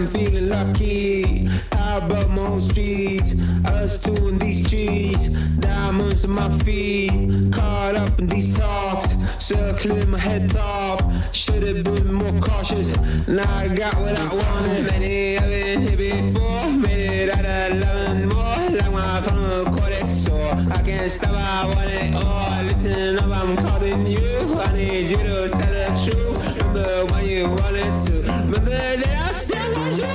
I'm feeling lucky. How about most streets? Us two in these streets. Diamonds on my feet. Caught up in these talks. Circling my head top. Should've been more cautious. Now I got what I wanted. Many I've been here before. Made it out of 11 more. Like my phone CoinEx. So I can't stop, I want it all. Listen up, I'm calling you. I need you to tell the truth. Remember when you wanted to. Remember that I said was you.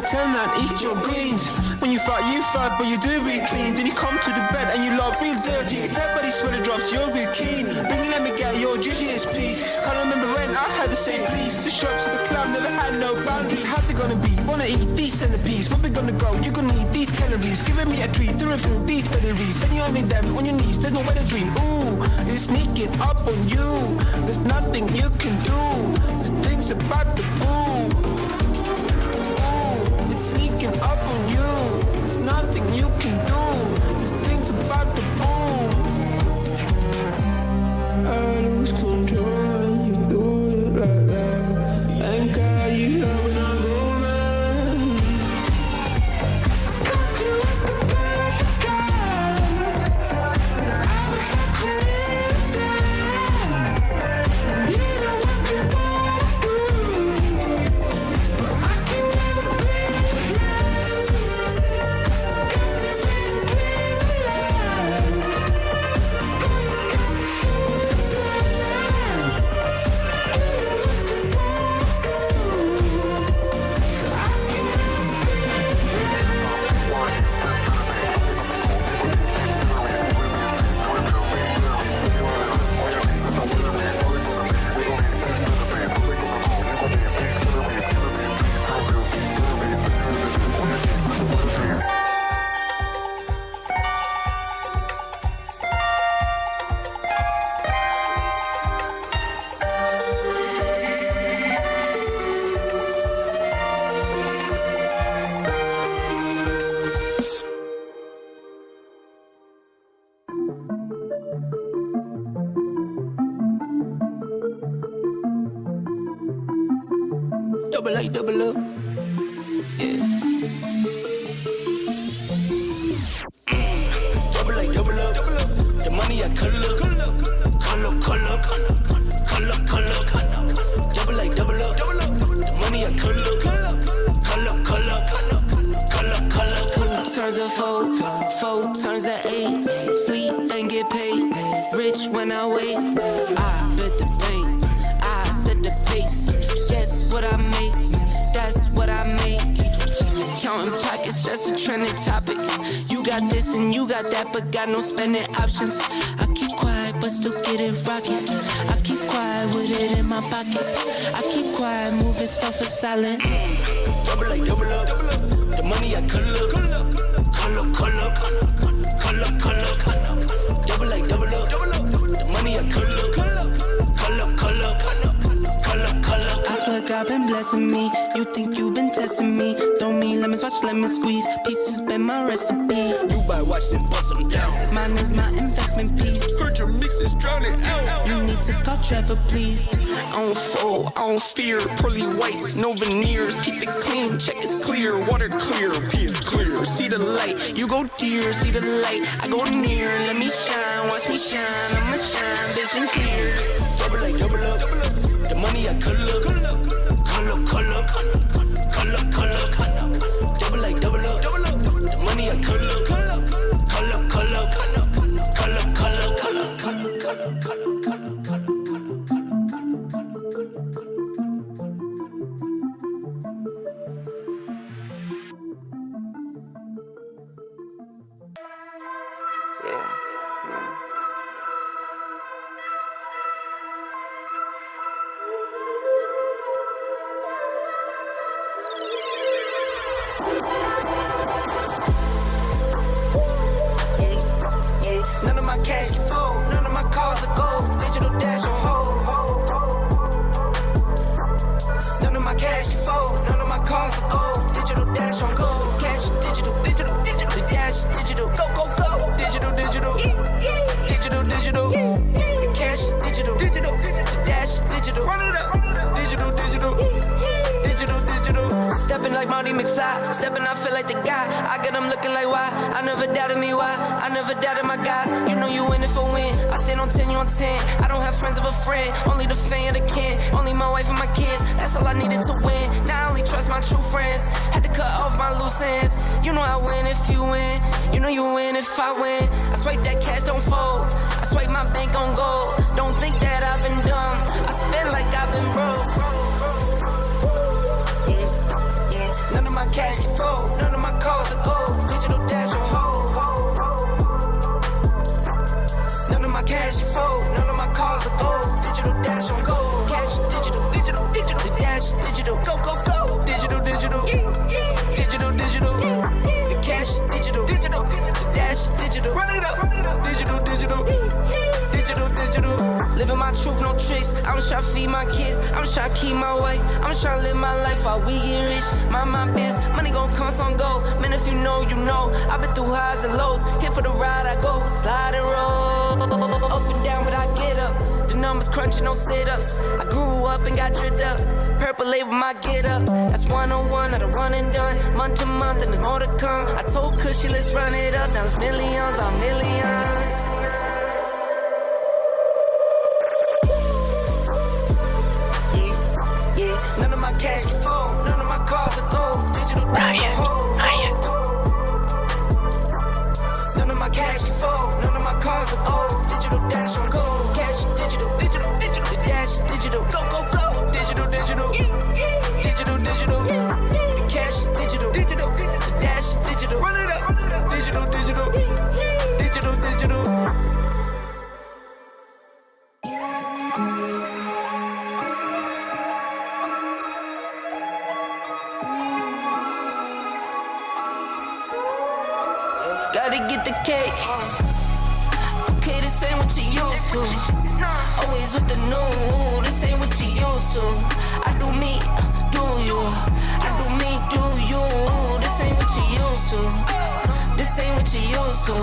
Tell man, eat your greens. When you fight, but you do real clean. Then you come to the bed and you love real dirty. It's everybody sweater drops, you're real keen. Bring it, let me get your juiciest piece. Can't remember when I had the same please. The shops of the club never had no boundary. How's it gonna be? Wanna eat these centipedes? Where we gonna go? You're gonna eat these calories. Giving me a treat to refill these berries. Then you only them on your knees, there's no way to dream. Ooh, it's sneaking up on you. There's nothing you can do. There's things about the boo. Sneaking up on you, there's nothing you can do. There's things about the boom. I lose control when you do it like that. Ain't got you love when I'm going. Got you at the perfect time. I was touching it down. You know what you want to do, but I can never be. Double up, yeah. Double up. The money I color. Double up. The money I color. 2 turns of 4 turns of 8. Sleep and get paid. Rich when I wait. I bet the bank. I set the pace. Guess what I make? That's what I make. Counting pockets, that's a trending topic. You got this and you got that, but got no spending options. I keep quiet, but still get it rocking. I keep quiet with it in my pocket. I keep quiet, moving stuff for silent. Double up. The money I color. Double up. The money I color. I swear God been blessing me. You think you been testing me? Don't mean lemons, watch lemon squeeze. Pieces been my recipe. You buy watch and bust them down. Mine is my investment piece. Heard your mix is drowning out. You need to call Trevor, please. I don't fold, I don't fear. Pearly whites, no veneers. Keep it clean, check it's clear. Water clear, P is clear. See the light, you go dear. See the light, I go near. Let me shine, watch me shine. I'ma shine, vision clear. Double up. The money I color. Double up. The money I color. Yeah. like Marty McFly. Stepping, I feel like the guy. I got them looking like why. I never doubted me why. I never doubted my guys. You know you in it for win. I stand on 10, you on 10. I don't have friends of a friend. Only the fan of the kin. Only my wife and my kids. That's all I needed to win. Now I only trust my true friends. Had to cut off my loose ends. You know I win if you win. You know you win if I win. I swipe that cash, don't fold. I swipe my bank on gold. Don't think that I've been dumb. I spend like I've been broke. None of my cash can fold. None of my calls are gold. Digital dash on hold. None of my cash can fold. None of my calls are gold. Digital dash on gold. Cash digital. The dash digital. Go, go, go. Digital. Digital. The cash digital. The dash digital. Run it up. Digital. Living my truth, no tricks. I'm trying to feed my kids. I'm trying to keep my way. I'm trying to live my life while we get rich. My biz. Money gon' come, some go. Man, if you know, you know. I've been through highs and lows. Here for the ride, I go. Slide and roll. Up and down, but I get up. The numbers crunching, no sit-ups. I grew up and got dripped up. Purple label, my get up. That's 101, not a run and done. Month to month, and there's more to come. I told Cushy, let's run it up. Now it's millions on millions. None of my cash can fold, none of my cars are gold. Digital dash on hold. None of my cash can fold, none of my cars are gold. Digital dash on gold. Cash digital. The dash digital. Go, go, go. Digital. The cash digital. The dash digital. Run it up. Digital. Gotta get the cake. Okay, this ain't what you used to. Always with the new. This ain't what you used to. I do me, do you. I do me, do you. This ain't what you used to. This ain't what you used to.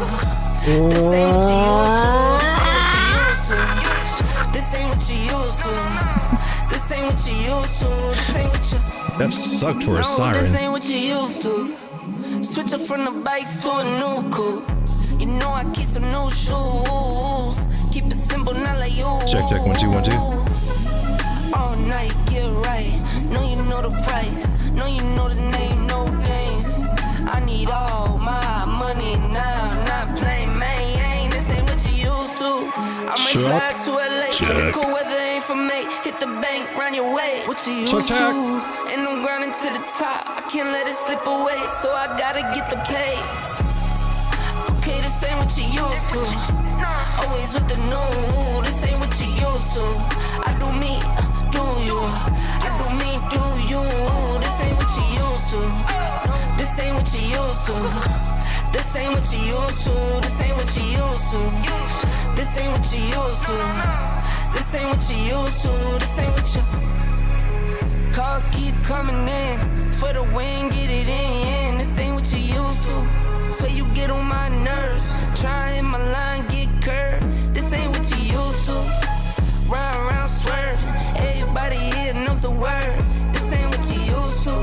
This ain't what you used to. This ain't what you used to. This ain't what you used to. This ain't what you. That sucked for a siren. This ain't what you used to. Switch up from the bikes to a new coupe. You know I keep some new shoes. Keep it simple, not like you. Check 1 2 1 2. All night, get right. Know you know the price. Know you know the name, no games. I need all my money now. Not playing, man. This ain't what you used to. I'ma fly to LA. It's cool weather ain't for me. Hit the bank, run your way. What you used to? And I'm grinding to the top. I can't let it slip away, so I gotta get the pay. Okay, this ain't what you used to. Always with the new. This ain't what you used to. I do me, do you. I do me, do you. This ain't what you used to. This ain't what you used to. This ain't what you used to. This ain't what you used to. This ain't what you used to. This ain't what you used to. This ain't what you. Calls keep coming in. For the win, get it in. This ain't what you used to. So you get on my nerves. Try hit my line, get curved. This ain't what you used to. Run around, swerve. Everybody here knows the word. This ain't what you used to.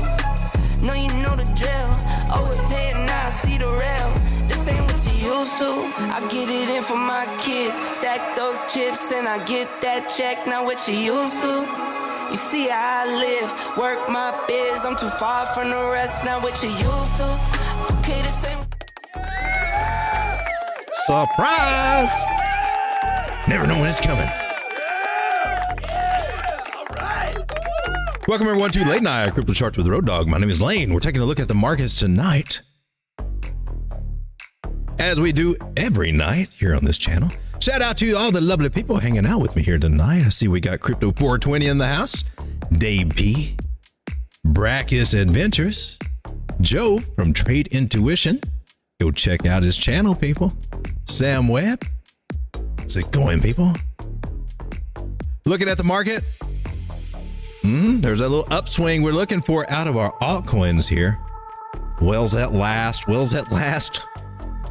Know you know the drill. Always paying, now I see the rail. This ain't what you used to. I get it in for my kids. Stack those chips and I get that check. Not what you used to. You see how I live, work my biz. I'm too far from the rest, not what you used to. Okay, this ain't. Surprise! Never know when it's coming. All right. Welcome everyone to Late Night Crypto Charts with Road Dogg. My name is Lane. We're taking a look at the markets tonight, as we do every night here on this channel. Shout out to all the lovely people hanging out with me here tonight. I see we got Crypto 420 in the house, Dave P, Brackus Adventures, Joe from Trade Intuition. Go check out his channel, people. Sam Webb. How's it going, people? Looking at the market. There's a little upswing we're looking for out of our altcoins here. Whales at last. Whales at last.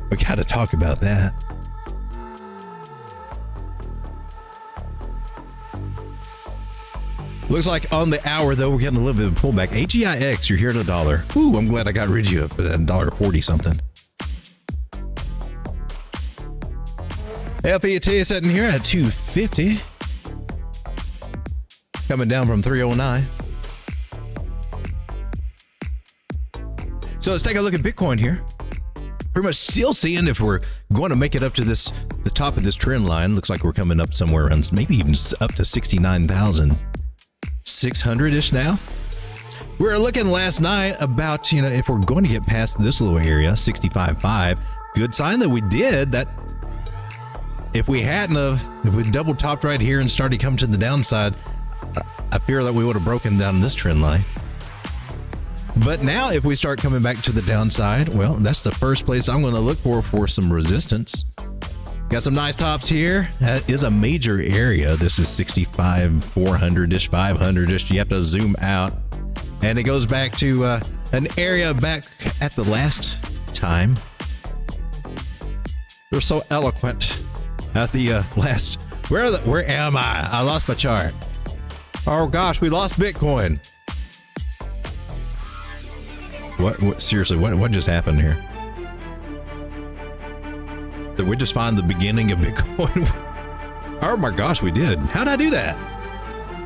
We got to talk about that. Looks like on the hour, though, we're getting a little bit of a pullback. AGIX, you're here at $1. Ooh, I'm glad I got rid of you for that $1.40 something. FET is sitting here at 250. Coming down from 309. So let's take a look at Bitcoin here. Pretty much still seeing if we're going to make it up to the top of this trend line. Looks like we're coming up somewhere around maybe even up to 69,600-ish now. We were looking last night about, if we're going to get past this little area, 65.5. Good sign that we did. That if we double topped right here and started coming to the downside, I fear that we would have broken down this trend line. But now if we start coming back to the downside, well, that's the first place I'm going to look for some resistance. Got some nice tops here. That is a major area. This is 65, 400-ish, 500-ish. You have to zoom out. And it goes back to an area back at the last time. You're so eloquent at the last. Where am I? I lost my chart. Oh gosh, we lost Bitcoin. What seriously, what just happened here? Did we just find the beginning of Bitcoin? Oh my gosh, we did. How'd I do that?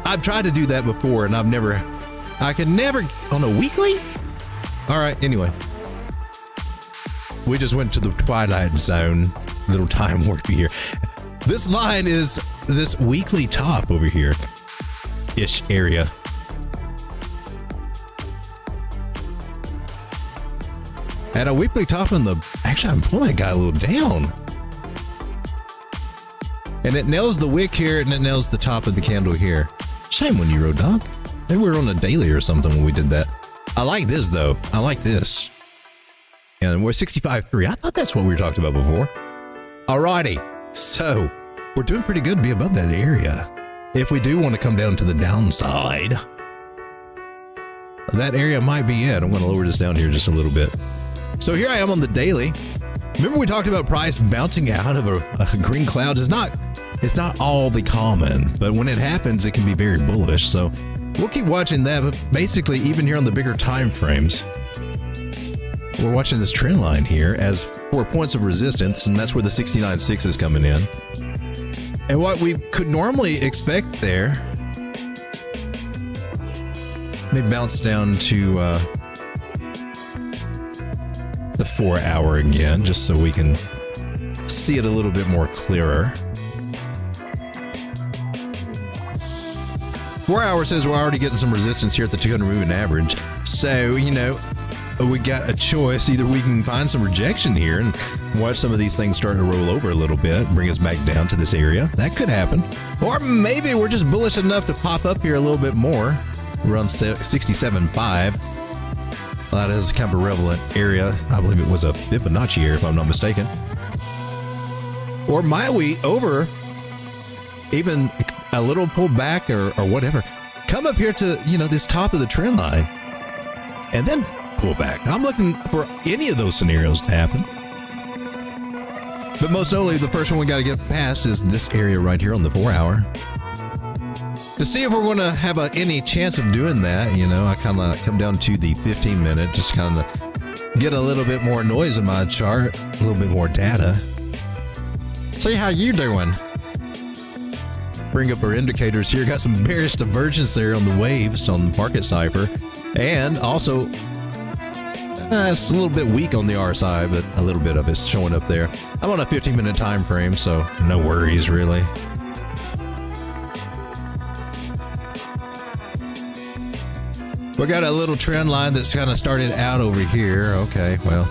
I've tried to do that before and I can never, on a weekly? All right, anyway. We just went to the twilight zone, little time warp here. This line is this weekly top over here, ish area. At a weekly top in actually I'm pulling that guy a little down. And it nails the wick here and it nails the top of the candle here. Shame on you, Road Dog. Maybe we were on a daily or something when we did that. I like this though. I like this. And we're 65.3. I thought that's what we were talking about before. Alrighty. So we're doing pretty good to be above that area. If we do want to come down to the downside, that area might be it. I'm going to lower this down here just a little bit. So here I am on the daily. Remember we talked about price bouncing out of a green cloud? It's not all the common, but when it happens, it can be very bullish. So we'll keep watching that. But basically, even here on the bigger time frames, we're watching this trend line here as 4 points of resistance, and that's where the 69.6 is coming in. And what we could normally expect there, they bounce down to the 4 hour again, just so we can see it a little bit more clearer. 4 hour says we're already getting some resistance here at the 200 moving average. So, we got a choice. Either we can find some rejection here and watch some of these things start to roll over a little bit and bring us back down to this area. That could happen. Or maybe we're just bullish enough to pop up here a little bit more. We're on 67.5. That is kind of a relevant area. I believe it was a Fibonacci area, if I'm not mistaken. Or might we, over even a little pullback or whatever, come up here to, this top of the trend line and then pull back. I'm looking for any of those scenarios to happen. But most notably, the first one we got to get past is this area right here on the 4 hour. To see if we're going to have any chance of doing that, I kind of come down to the 15 minute, just kind of get a little bit more noise in my chart, a little bit more data. See how you doing. Bring up our indicators here. Got some bearish divergence there on the waves on Market Cipher. And also, it's a little bit weak on the RSI, but a little bit of it's showing up there. I'm on a 15-minute time frame, so no worries, really. We got a little trend line that's kind of started out over here. Okay, well.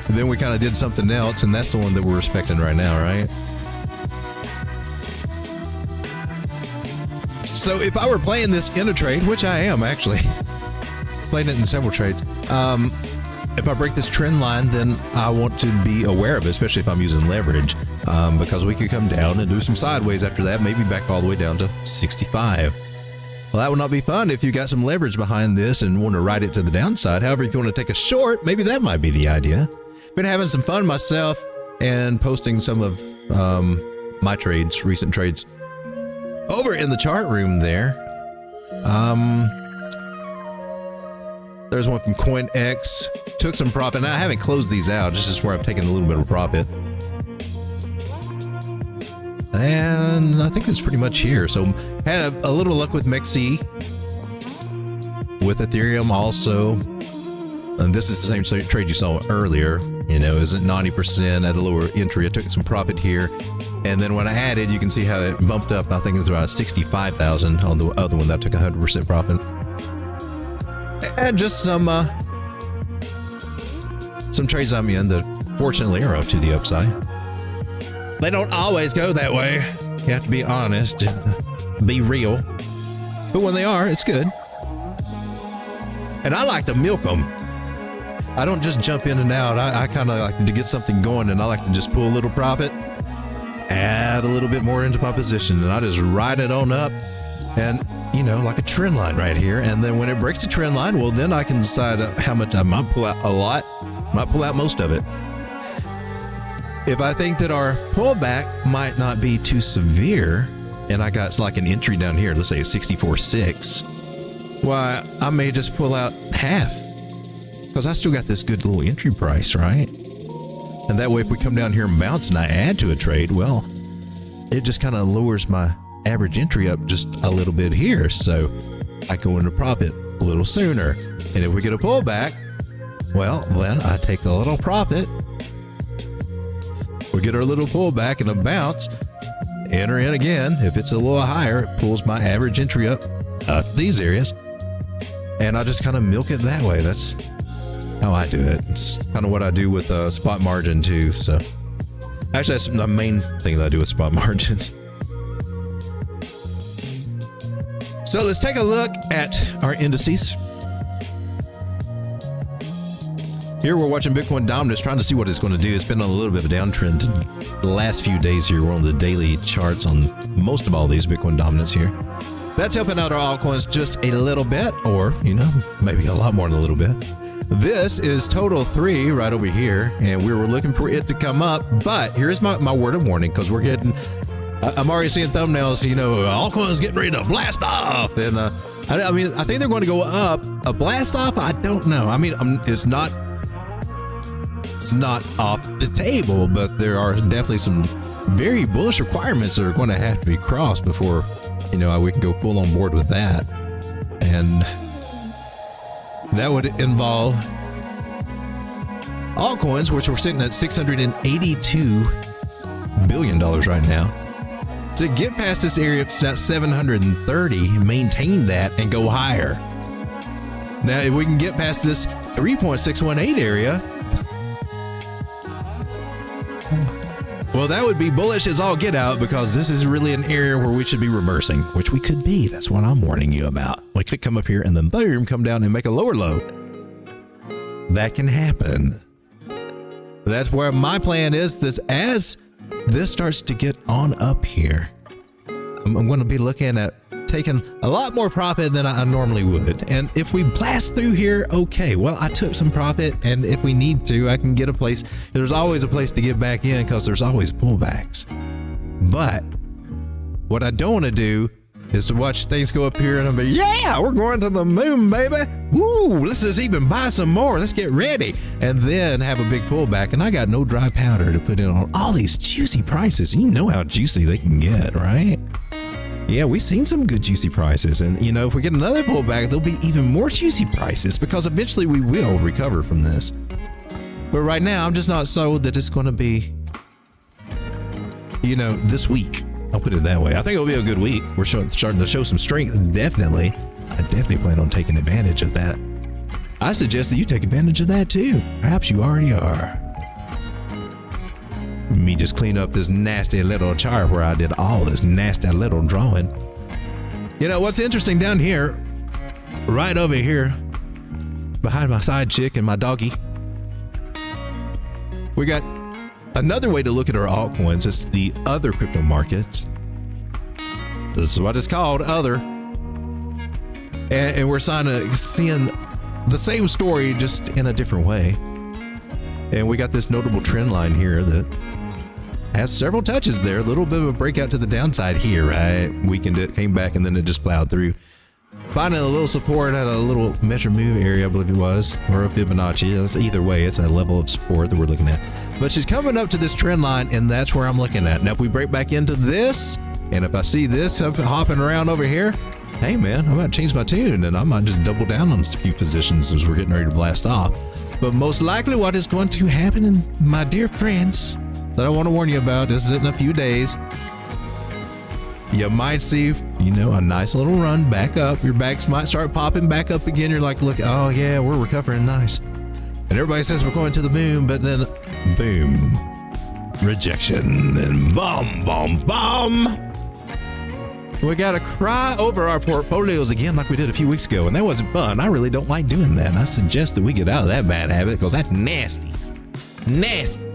And then we kind of did something else, and that's the one that we're respecting right now, right? So if I were playing this in a trade, which I am actually, playing it in several trades, if I break this trend line, then I want to be aware of it, especially if I'm using leverage, because we could come down and do some sideways after that, maybe back all the way down to 65. Well, that would not be fun if you got some leverage behind this and want to ride it to the downside. However, if you want to take a short, maybe that might be the idea. Been having some fun myself and posting some of my trades, recent trades. Over in the chart room there, there's one from CoinEx. Took some profit. Now, I haven't closed these out. This is where I'm taking a little bit of profit. And I think that's pretty much here. So had a little luck with MexC, with Ethereum also. And this is the same trade you saw earlier. You know, is it 90% at a lower entry? I took some profit here. And then when I added, you can see how it bumped up. I think it's around 65,000 on the other one that took 100% profit. And just some trades I'm in that fortunately are up to the upside. They don't always go that way. You have to be honest and be real. But when they are, it's good. And I like to milk them. I don't just jump in and out. I kind of like to get something going, and I like to just pull a little profit, add a little bit more into my position, and I just ride it on up. And, you know, like a trend line right here. And then when it breaks the trend line, well, then I can decide how much I might pull out. A lot, might pull out most of it. If I think that our pullback might not be too severe, and I got like an entry down here, let's say 64.6, why, I may just pull out half, because I still got this good little entry price, right? And that way, if we come down here and bounce and I add to a trade, well, it just kind of lowers my average entry up just a little bit here, so I go into profit a little sooner. And if we get a pullback, well, then I take a little profit. We get our little pullback and a bounce, enter in again. If it's a little higher, it pulls my average entry up these areas, and I just kind of milk it that way. That's how I do it. It's kind of what I do with spot margin too. So actually, that's the main thing that I do with spot margin. So let's take a look at our indices. Here we're watching Bitcoin dominance, trying to see what it's going to do. It's been on a little bit of a downtrend the last few days here. We're on the daily charts on most of all these Bitcoin dominance here. That's helping out our altcoins just a little bit, or, you know, maybe a lot more than a little bit. This is total 3 right over here, and we were looking for it to come up. But here's my word of warning, because we're getting, I'm already seeing thumbnails, you know, altcoins getting ready to blast off. And I mean, I think they're going to go up. A blast off? I don't know. I mean, it's not off the table, but there are definitely some very bullish requirements that are going to have to be crossed before, you know, we can go full on board with that. And that would involve altcoins, which we're sitting at $682 billion right now. To get past this area, it's at 730, maintain that and go higher. Now, if we can get past this 3.618 area, well, that would be bullish as all get out, because this is really an area where we should be reversing, which we could be. That's what I'm warning you about. We could come up here and then boom, come down and make a lower low. That can happen. That's where my plan is. This, as this starts to get on up here, I'm going to be looking at taking a lot more profit than I normally would. And if we blast through here, okay, well, I took some profit, and if we need to, I can get a place. There's always a place to get back in, because there's always pullbacks. But what I don't want to do is to watch things go up here and I'm like, yeah, we're going to the moon, baby. Woo, let's just even buy some more. Let's get ready. And then have a big pullback. And I got no dry powder to put in on all these juicy prices. You know how juicy they can get, right? Yeah, we've seen some good juicy prices. And, you know, if we get another pullback, there'll be even more juicy prices, because eventually we will recover from this. But right now, I'm just not sold that it's going to be, you know, this week. I'll put it that way. I think it'll be a good week. We're starting to show some strength, definitely. I definitely plan on taking advantage of that. I suggest that you take advantage of that too. Perhaps you already are. Let me just clean up this nasty little chart where I did all this nasty little drawing. You know, what's interesting down here, right over here, behind my side chick and my doggy, we got another way to look at our altcoins. It's the other crypto markets. This is what it's called, other. And we're seeing the same story, just in a different way. And we got this notable trend line here that has several touches there. A little bit of a breakout to the downside here, right? Weakened it, came back, and then it just plowed through. Finding a little support at a little measure move area, I believe it was, or a Fibonacci. That's either way, it's a level of support that we're looking at. But she's coming up to this trend line, and that's where I'm looking at. Now, if we break back into this, and if I see this hopping around over here, hey man, I might change my tune, and I might just double down on a few positions as we're getting ready to blast off. But most likely what is going to happen, my dear friends, that I want to warn you about, is in a few days, you might see, you know, a nice little run back up. Your backs might start popping back up again. You're like, look, oh yeah, we're recovering nice. And everybody says we're going to the moon, but then boom, rejection, and boom, boom, boom. We got to cry over our portfolios again like we did a few weeks ago, and that wasn't fun. I really don't like doing that, and I suggest that we get out of that bad habit because that's nasty. Nasty.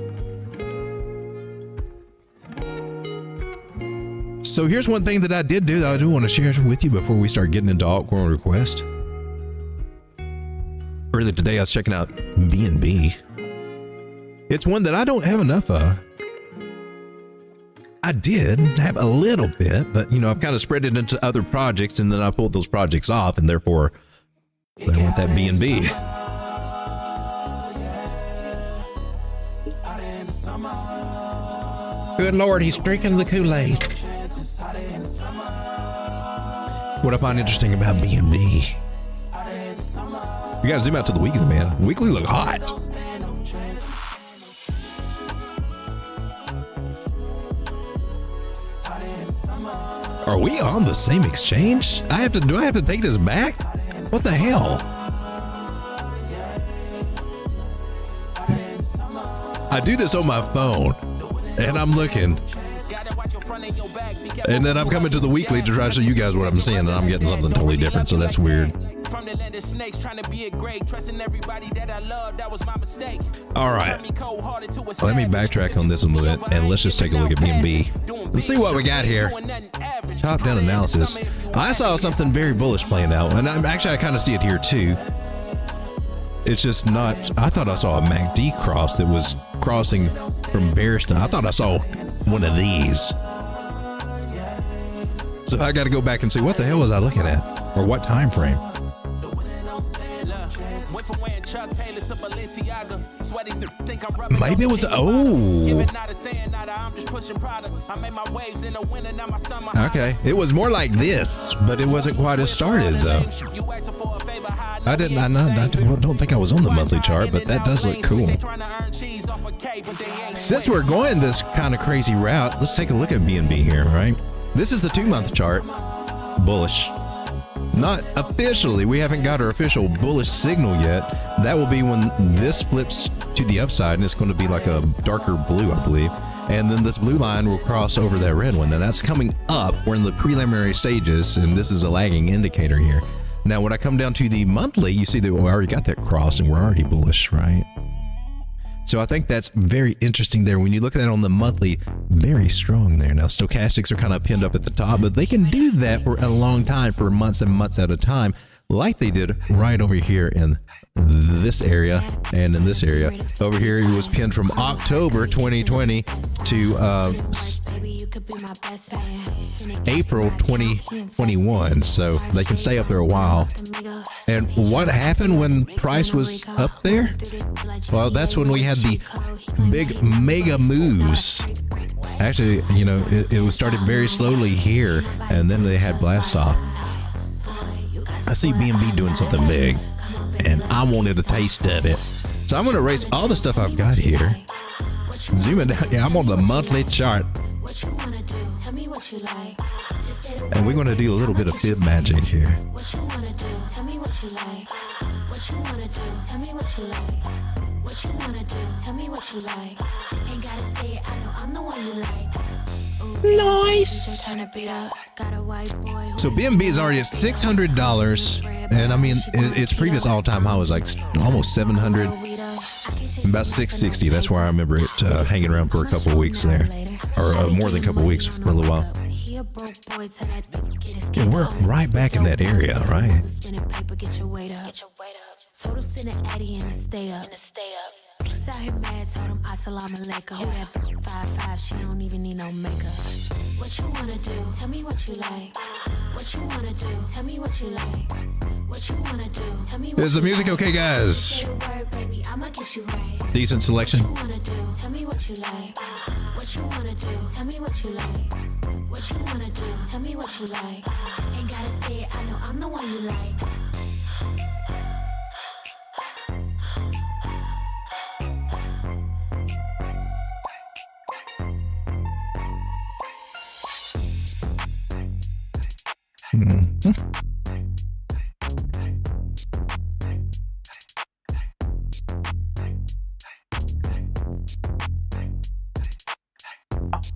So here's one thing that I did do that I do want to share with you before we start getting into altcoin request. Earlier today, I was checking out BNB. It's one that I don't have enough of. I did have a little bit, but you know, I've kind of spread it into other projects, and then I pulled those projects off, and therefore I want that BNB. Good Lord, he's drinking the Kool-Aid. What I find interesting about BNB, you gotta zoom out to the weekly, man. The weekly look hot. Are we on the same exchange? Do I have to take this back? What the hell? I do this on my phone, and I'm looking. And then I'm coming to the weekly to try to show you guys what I'm seeing, and I'm getting something totally different, so that's weird. All right. Let me backtrack on this a little bit, and let's just take a look at BNB. Let's see what we got here. Top-down analysis. I saw something very bullish playing out, and I kind of see it here too. It's just not, I thought I saw a MACD cross that was crossing from bearish to, I thought I saw one of these. So I got to go back and see what the hell was I looking at, or what time frame. Maybe it was, okay, it was more like this, but it wasn't quite as started though. I don't think I was on the monthly chart, but that does look cool. Since we're going this kind of crazy route, let's take a look at BNB here, right? This is the 2-month chart, bullish. Not officially, we haven't got our official bullish signal yet. That will be when this flips to the upside, and it's going to be like a darker blue, I believe. And then this blue line will cross over that red one. Now that's coming up. We're in the preliminary stages, and this is a lagging indicator here. Now, when I come down to the monthly, you see that we already got that cross, and we're already bullish, right? So I think that's very interesting there. When you look at that on the monthly, very strong there. Now, stochastics are kind of pinned up at the top, but they can do that for a long time, for months and months at a time, like they did right over here in this area and in this area. Over here, it was pinned from October 2020 to April 2021, so they can stay up there a while. And what happened when price was up there? Well, that's when we had the big mega moves. Actually, you know, it was started very slowly here, and then they had blast off. I see BNB doing something big, and I wanted a taste of it. So I'm going to erase all the stuff I've got here. Zooming down, yeah, I'm on the monthly chart. And we're going to do a little bit of fib magic here. Nice. So BNB is already at $600, and I mean its previous all-time high was like almost 700, about 660. That's where I remember it hanging around for a couple of weeks there, or more than a couple of weeks, for a little while. Yeah, we're right back in that area, right? out here mad, told him assalamu alaikum. Who that 5'5", she don't even need no makeup. What you wanna do? Tell me what you like. What you wanna do? Tell me what you like. What you wanna do? Tell me what Is the music you okay, guys? Say the word, baby, I'ma get you right. Decent selection. What you wanna do? Tell me what you like. What you wanna do? Tell me what you like. What you wanna do? Tell me what you like. Ain't gotta say it, I know I'm the one you like.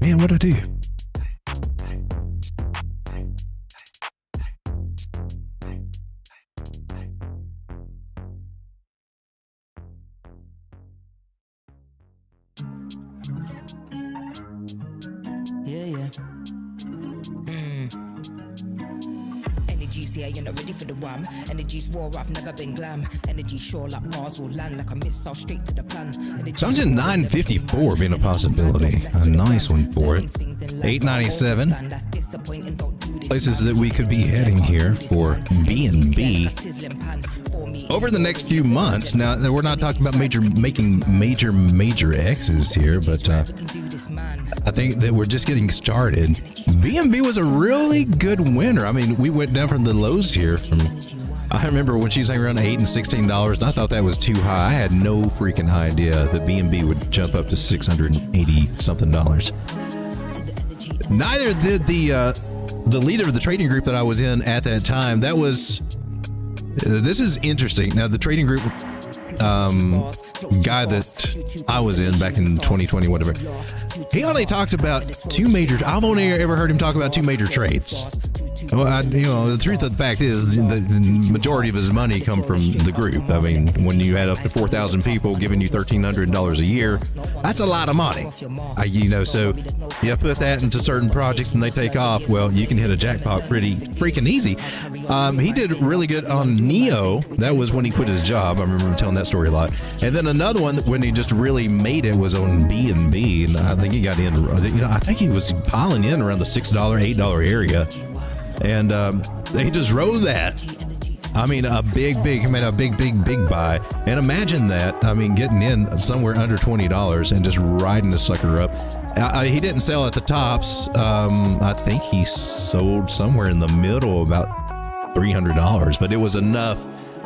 Man, what'd I do? Yeah. Energy, see, you're not ready for the wham. Energy's war, I've never been glam. Energy sure like bars will land like a missile straight to the plan. Sounds in 954 being a possibility. A nice one for it. 897. Places that we could be heading here for BNB over the next few months. Now, we're not talking about making major X's here, but I think that we're just getting started. BNB was a really good winner. I mean, we went down from the lows here. I remember when she's around $8 and $16, and I thought that was too high. I had no freaking idea that BNB would jump up to $680 something. Neither did the leader of the trading group that I was in at that time. This is interesting. Now, the trading group guy that I was in back in 2020, whatever, he only talked about two major. I've only ever heard him talk about two major trades. Well, the truth of the fact is, the majority of his money come from the group. I mean, when you add up to 4,000 people giving you $1,300 a year, that's a lot of money. So you put that into certain projects and they take off. Well, you can hit a jackpot pretty freaking easy. He did really good on Neo. That was when he quit his job. I remember him telling that story a lot. And then another one when he just really made it was on BNB, and I think he got in. I think he was piling in around the $6, $8 area. And he just rode that. I mean, he made a big buy. And imagine that. I mean, getting in somewhere under $20 and just riding the sucker up. He didn't sell at the tops. I think he sold somewhere in the middle, about $300. But it was enough.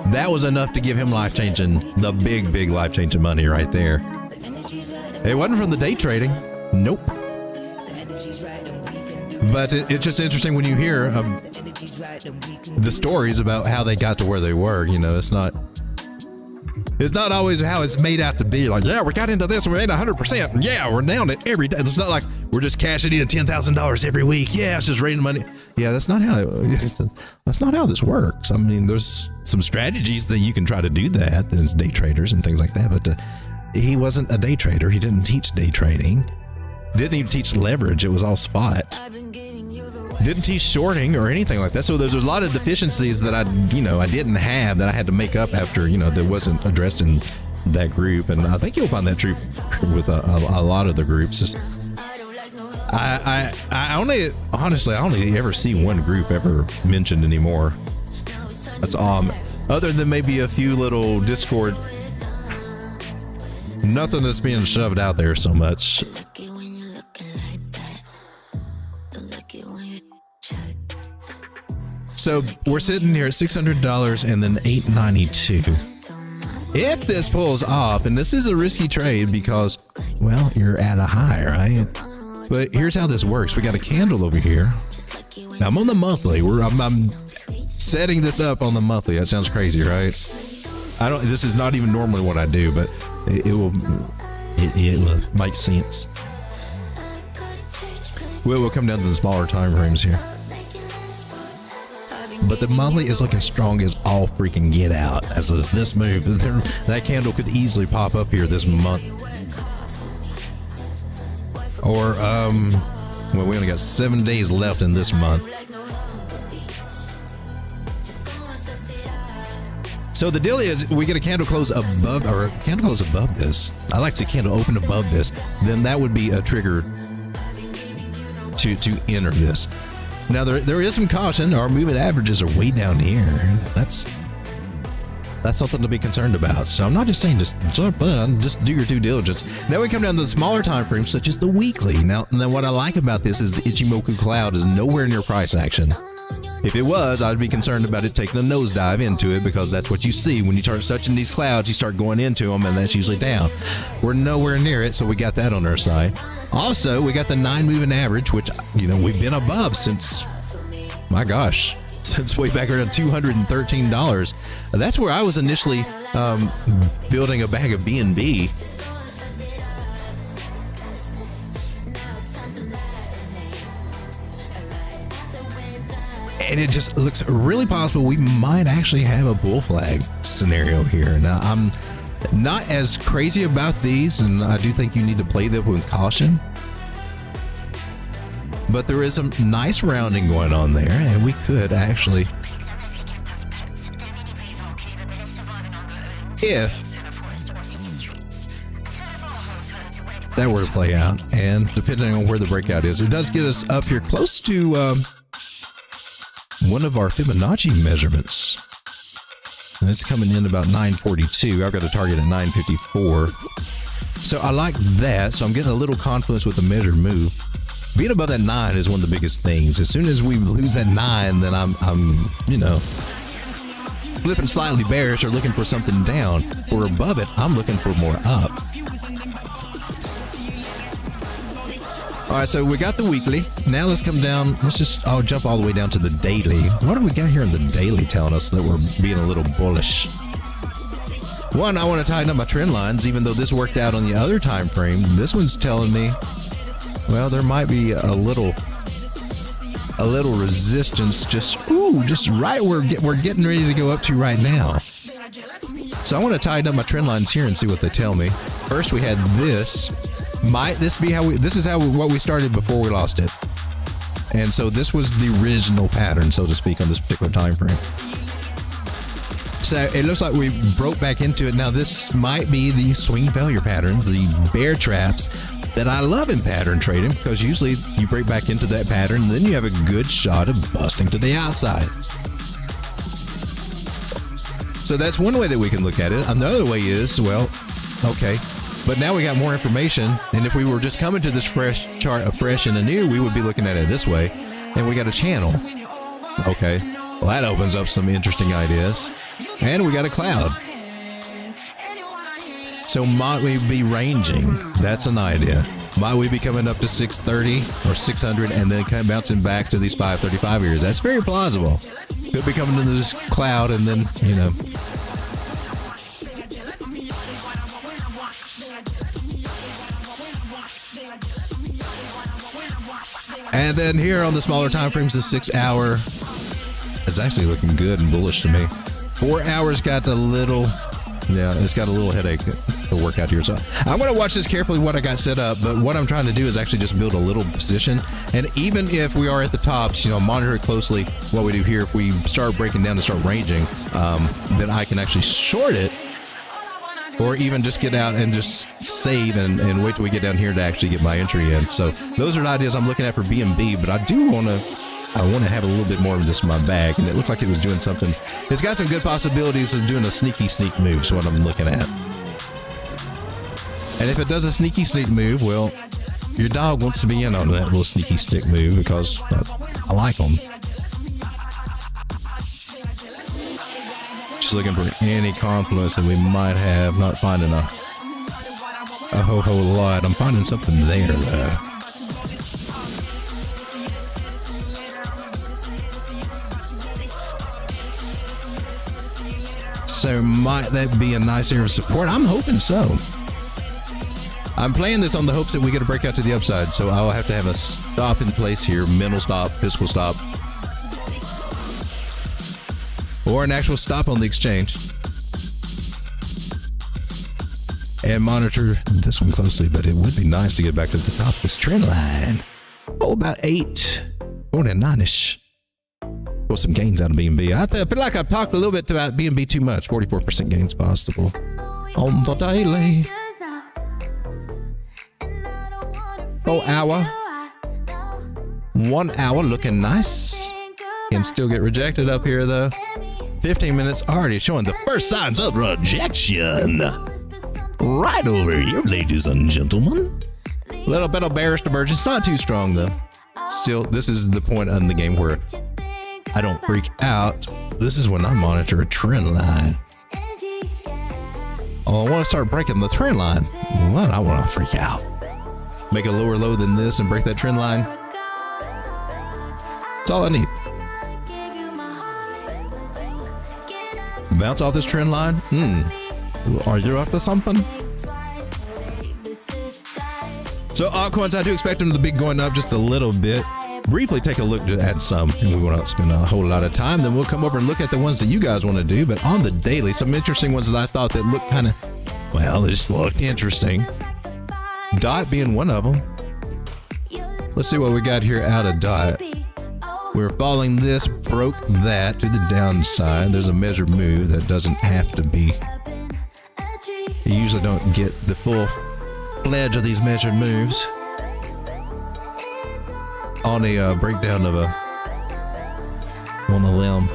That was enough to give him the big life-changing money right there. It wasn't from the day trading. Nope. But it's just interesting when you hear the stories about how they got to where they were. It's not always how it's made out to be. Like, yeah, we got into this, we made 100%. And yeah, we're down it every day. It's not like we're just cashing in $10,000 every week. Yeah, it's just raising money. Yeah, that's not how this works. I mean, there's some strategies that you can try to do that as day traders and things like that. But he wasn't a day trader. He didn't teach day trading. Didn't even teach leverage. It was all spot. Didn't teach shorting or anything like that. So there's a lot of deficiencies that I didn't have that I had to make up after, that wasn't addressed in that group. And I think you'll find that true with a lot of the groups. I only ever see one group ever mentioned anymore. That's other than maybe a few little Discord. Nothing that's being shoved out there so much. So we're sitting here at $600 and then $892. If this pulls off, and this is a risky trade because, well, you're at a high, right? But here's how this works. We got a candle over here. Now I'm on the monthly. I'm setting this up on the monthly. That sounds crazy, right? This is not even normally what I do, but it will make sense. We'll come down to the smaller time frames here. But the monthly is looking strong as all freaking get out. As this move, that candle could easily pop up here this month. Or, well, we only got 7 days left in this month. So the deal is we get a candle close above, or a candle close above this. I like to see candle open above this. Then that would be a trigger to enter this. Now there is some caution. Our moving averages are way down here. That's something to be concerned about. So I'm not just saying just jump in, just do your due diligence. Now we come down to the smaller time frames, such as the weekly. Now what I like about this is the Ichimoku cloud is nowhere near price action. If it was, I'd be concerned about it taking a nosedive into it, because that's what you see when you start touching these clouds. You start going into them, and that's usually down. We're nowhere near it, so we got that on our side. Also, we got the 9 moving average, which, you know, we've been above since, my gosh, since way back around $213. That's where I was initially building a bag of BNB. And it just looks really possible we might actually have a bull flag scenario here. Now, I'm not as crazy about these, and I do think you need to play them with caution. But there is some nice rounding going on there, and we could actually, if that were to play out, and depending on where the breakout is, it does get us up here close to one of our Fibonacci measurements. And it's coming in about 942. I've got a target at 954. So I like that. So I'm getting a little confidence with the measured move. Being above that 9 is one of the biggest things. As soon as we lose that 9, then I'm you know, flipping slightly bearish or looking for something down. Or above it, I'm looking for more up. All right, so we got the weekly. Now let's come down. I'll jump all the way down to the daily. What do we got here in the daily telling us that we're being a little bullish? One, I want to tighten up my trend lines, even though this worked out on the other time frame. This one's telling me, well, there might be a little resistance just right where we're getting ready to go up to right now. So I want to tighten up my trend lines here and see what they tell me. First, we had this. Might this be what we started before we lost it? And so this was the original pattern, so to speak, on this particular time frame. So it looks like we broke back into it. Now this might be the swing failure patterns, the bear traps that I love in pattern trading, because usually you break back into that pattern and then you have a good shot of busting to the outside. So that's one way that we can look at it. Another way is, well, okay, but now we got more information, and if we were just coming to this fresh chart afresh and anew, we would be looking at it this way, and we got a channel. Okay, well, that opens up some interesting ideas. And we got a cloud. So might we be ranging? That's an idea. Might we be coming up to 630 or 600 and then kind of bouncing back to these 535 areas? That's very plausible. Could be coming into this cloud and then, you know. And then here on the smaller time frames, the 6 hour is actually looking good and bullish to me. 4 hours got a little, yeah, it's got a little headache to work out here. So I'm going to watch this carefully, what I got set up. But what I'm trying to do is actually just build a little position. And even if we are at the tops, you know, monitor it closely. What we do here, if we start breaking down and start ranging, then I can actually short it. Or even just get out and just save and wait till we get down here to actually get my entry in. So those are the ideas I'm looking at for BNB, but I do want to have a little bit more of this in my bag, and it looked like it was doing something. It's got some good possibilities of doing a sneak move, is what I'm looking at. And if it does a sneaky sneak move, well, your dog wants to be in on that little sneaky sneak move because I like them. Just looking for any confluence that we might have. Not finding a whole lot. I'm finding something there though. So might that be a nice area of support? I'm hoping so. I'm playing this on the hopes that we get a breakout to the upside. So I'll have to have a stop in place here, mental stop, physical stop, or an actual stop on the exchange. And monitor this one closely, but it would be nice to get back to the top of this trend line. Oh, about 8, 9-ish. Well, some gains out of BNB. I feel like I've talked a little bit about BNB too much. 44% gains possible on the daily. 4 hour. 1 hour looking nice. Can still get rejected up here though. 15 minutes already showing the first signs of rejection. Right over here, ladies and gentlemen. A little bit of bearish divergence, not too strong though. Still, this is the point in the game where I don't freak out. This is when I monitor a trend line. Oh, I want to start breaking the trend line. Well, I want to freak out. Make a lower low than this and break that trend line. That's all I need. Bounce off this trend line. Are you up to something? So altcoins, I do expect them to be going up just a little bit. Briefly take a look at some, and we won't spend a whole lot of time. Then we'll come over and look at the ones that you guys want to do. But on the daily, some interesting ones that I thought that looked kind of, well, they just looked interesting. DOT being one of them. Let's see what we got here out of DOT. We're following this, broke that to the downside. There's a measured move that doesn't have to be. You usually don't get the full pledge of these measured moves on a breakdown of one of them.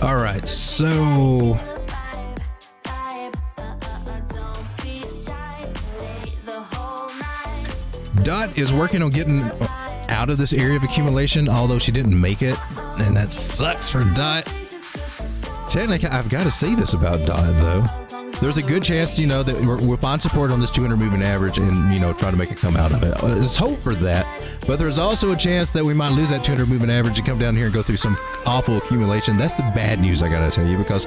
All right, so DOT is working on getting out of this area of accumulation, although she didn't make it, and that sucks for DOT. Technically, I've got to say this about DOT though. There's a good chance, you know, that we'll find support on this 200 moving average and, you know, try to make it come out of it. There's hope for that, but there's also a chance that we might lose that 200 moving average and come down here and go through some awful accumulation. That's the bad news, I got to tell you, because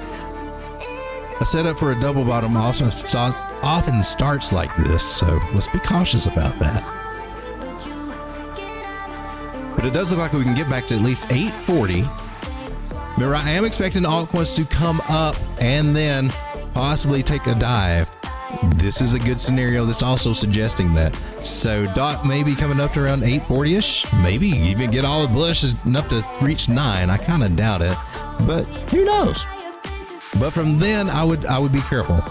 a setup for a double bottom often starts like this, so let's be cautious about that. But it does look like we can get back to at least 840. Remember, I am expecting altcoins to come up and then possibly take a dive. This is a good scenario that's also suggesting that. So DOT may be coming up to around 840-ish. Maybe even get all the bullish enough to reach 9. I kind of doubt it, but who knows? But from then, I would be careful.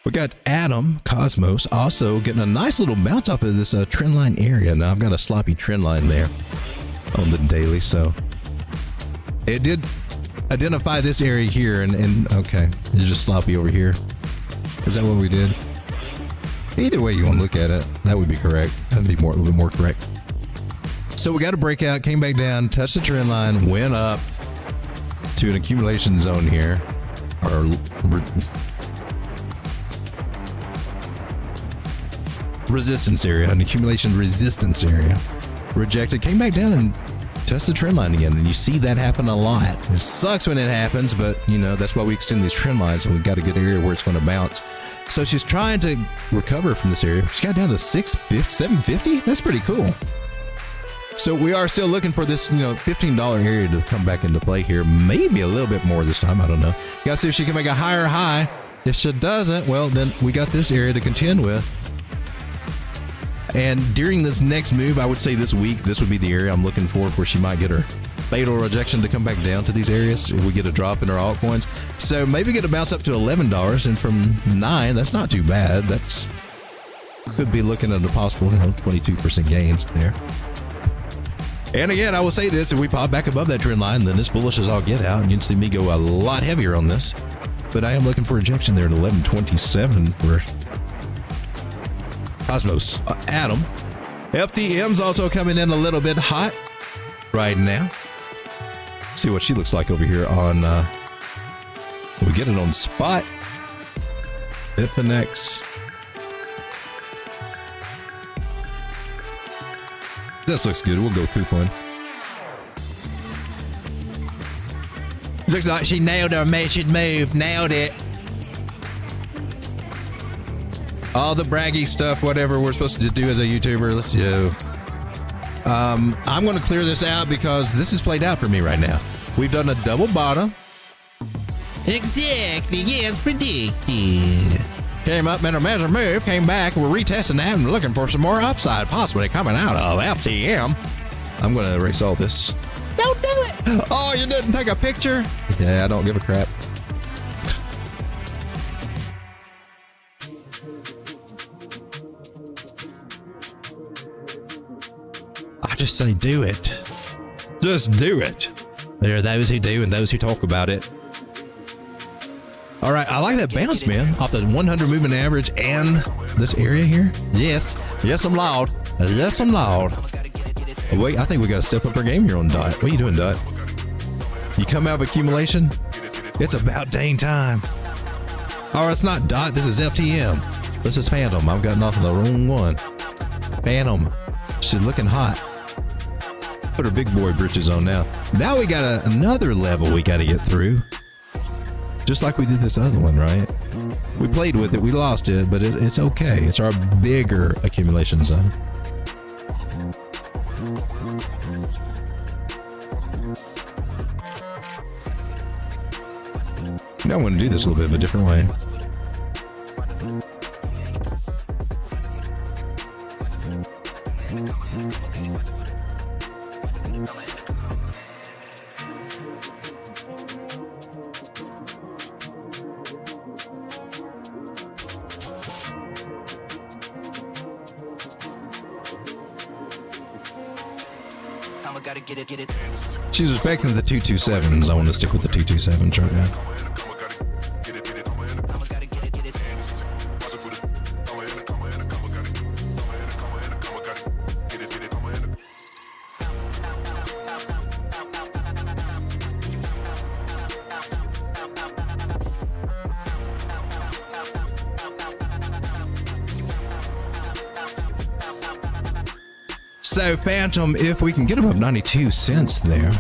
We got Atom Cosmos also getting a nice little bounce off of this trend line area. Now I've got a sloppy trend line there on the daily, so it did identify this area here, and okay, it's just sloppy over here. Is that what we did? Either way you want to look at it, that would be correct. That'd be a little bit more correct. So we got a breakout, came back down, touched the trend line, went up to an accumulation zone here, or resistance area, an accumulation resistance area. Rejected, came back down and touched the trend line again, and you see that happen a lot. It sucks when it happens, but you know, that's why we extend these trend lines, and we've got a good area where it's going to bounce. So she's trying to recover from this area. She got down to 750. That's pretty cool. So we are still looking for this, you know, $15 area to come back into play here. Maybe a little bit more this time. I don't know. Got to see if she can make a higher high. If she doesn't, well, then we got this area to contend with. And during this next move, I would say this week, this would be the area I'm looking for where she might get her fatal rejection to come back down to these areas if we get a drop in our altcoins. So maybe get a bounce up to $11, and from 9, that's not too bad. That's could be looking at a possible, you know, 22% gains there. And again, I will say this, if we pop back above that trend line, then this bullish is all get out, and you can see me go a lot heavier on this. But I am looking for rejection there at 1127 for Cosmos. Atom. FTM's also coming in a little bit hot right now. See what she looks like over here on, we get it on spot. FNX. This looks good. We'll go coupon. Looks like she nailed her measured move. Nailed it. All the braggy stuff, whatever we're supposed to do as a YouTuber. Let's go. I'm going to clear this out because this is played out for me right now. We've done a double bottom. Exactly. Yes, predicted. Came up, made a major move, came back. We're retesting that and looking for some more upside, possibly coming out of FTM. I'm going to erase all this. Don't do it. Oh, you didn't take a picture? Yeah, I don't give a crap. I just say do it. Just do it. There are those who do and those who talk about it. All right, I like that bounce, man, off the 100 moving average and this area here. Yes, yes, I'm loud. Yes, I'm loud. Oh, wait, I think we got to step up our game here on Dot. What are you doing, Dot? You come out of accumulation? It's about dang time. Oh, it's not Dot. This is FTM. This is Phantom. I've gotten off of the wrong one. Phantom. She's looking hot. Put her big boy britches on now. Now we got another level we got to get through. Just like we did this other one, right? We played with it, we lost it, but it's okay. It's our bigger accumulation zone. Now I want to do this a little bit of a different way. She's respecting the 227s. I want to stick with the 227s right now. So Phantom, if we can get above 92 cents there.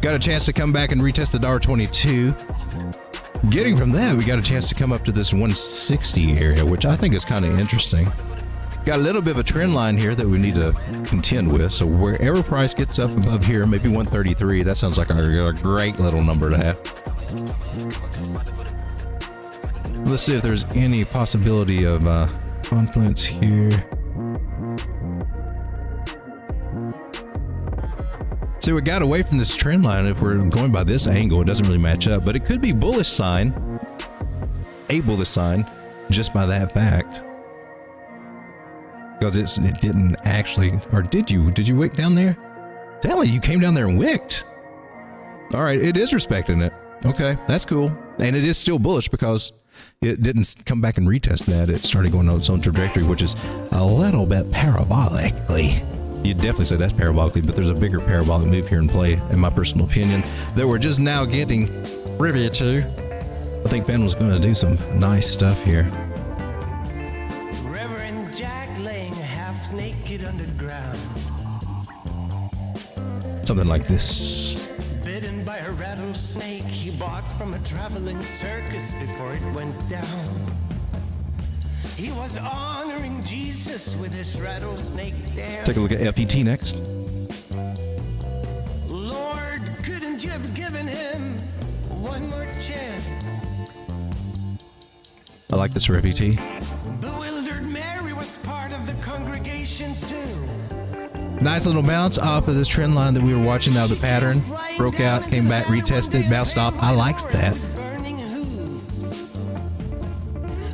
Got a chance to come back and retest the $1.22. Getting from that, we got a chance to come up to this 160 area, which I think is kind of interesting. Got a little bit of a trend line here that we need to contend with. So wherever price gets up above here, maybe 133, that sounds like a great little number to have. Let's see if there's any possibility of confluence here. So we got away from this trend line. If we're going by this angle, it doesn't really match up, but it could be bullish sign, a bullish sign, just by that fact. Because it didn't actually, or did you wick down there? Tell you came down there and wicked. All right, it is respecting it. Okay, that's cool. And it is still bullish because it didn't come back and retest that. It started going on its own trajectory, which is a little bit parabolically. You'd definitely say that's parabolically, but there's a bigger parabolic move here in play, in my personal opinion, that we're just now getting privy to. I think Ben was going to do some nice stuff here. Reverend Jack laying half naked underground. Something like this. Bitten by a rattlesnake he bought from a traveling circus before it went down. He was honoring Jesus with his rattlesnake dance. Take a look at FET next. Lord, couldn't you have given him one more chance? I like this for FET. Bewildered Mary was part of the congregation too. Nice little bounce off of this trend line that we were watching. Now the pattern broke out, came back, retested, bounced off. I likes that.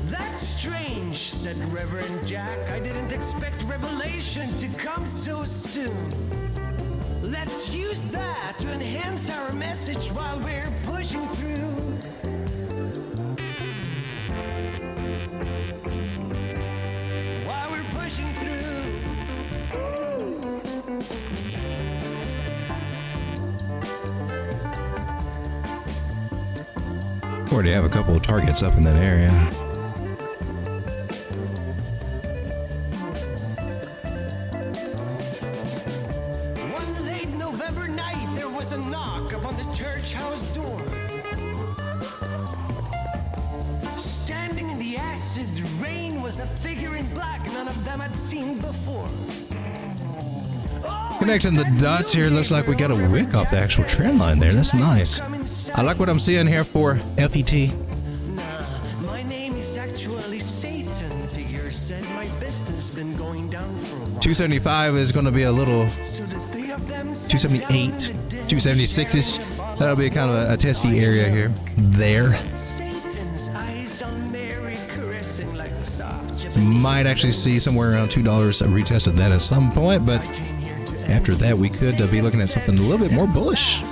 That's strange, said Reverend Jack. I didn't expect revelation to come so soon. Let's use that to enhance our message while we're pushing through. While we're pushing through. Already have a couple of targets up in that area. One late November night, there was a knock upon the church house door. Standing in was a figure in black none of them had seen before. Connecting the dots here, looks like we got a wick off the actual trend line there. That's nice. I like what I'm seeing here for FET. My name is actually Satan. Figure said my business been going down for a while. 275 is going to be a little 278, 276-ish. That'll be kind of a testy area here. There. Might actually see somewhere around $2 a retest of that at some point, but after that we could be looking at something a little bit more bullish.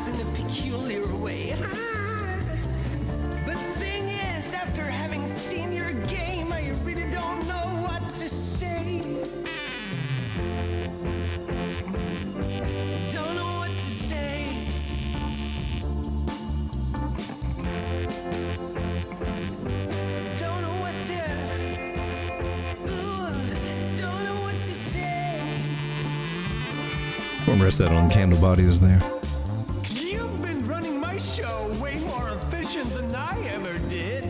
Rest that on candle bodies there. You've been running my show way more efficient than I ever did.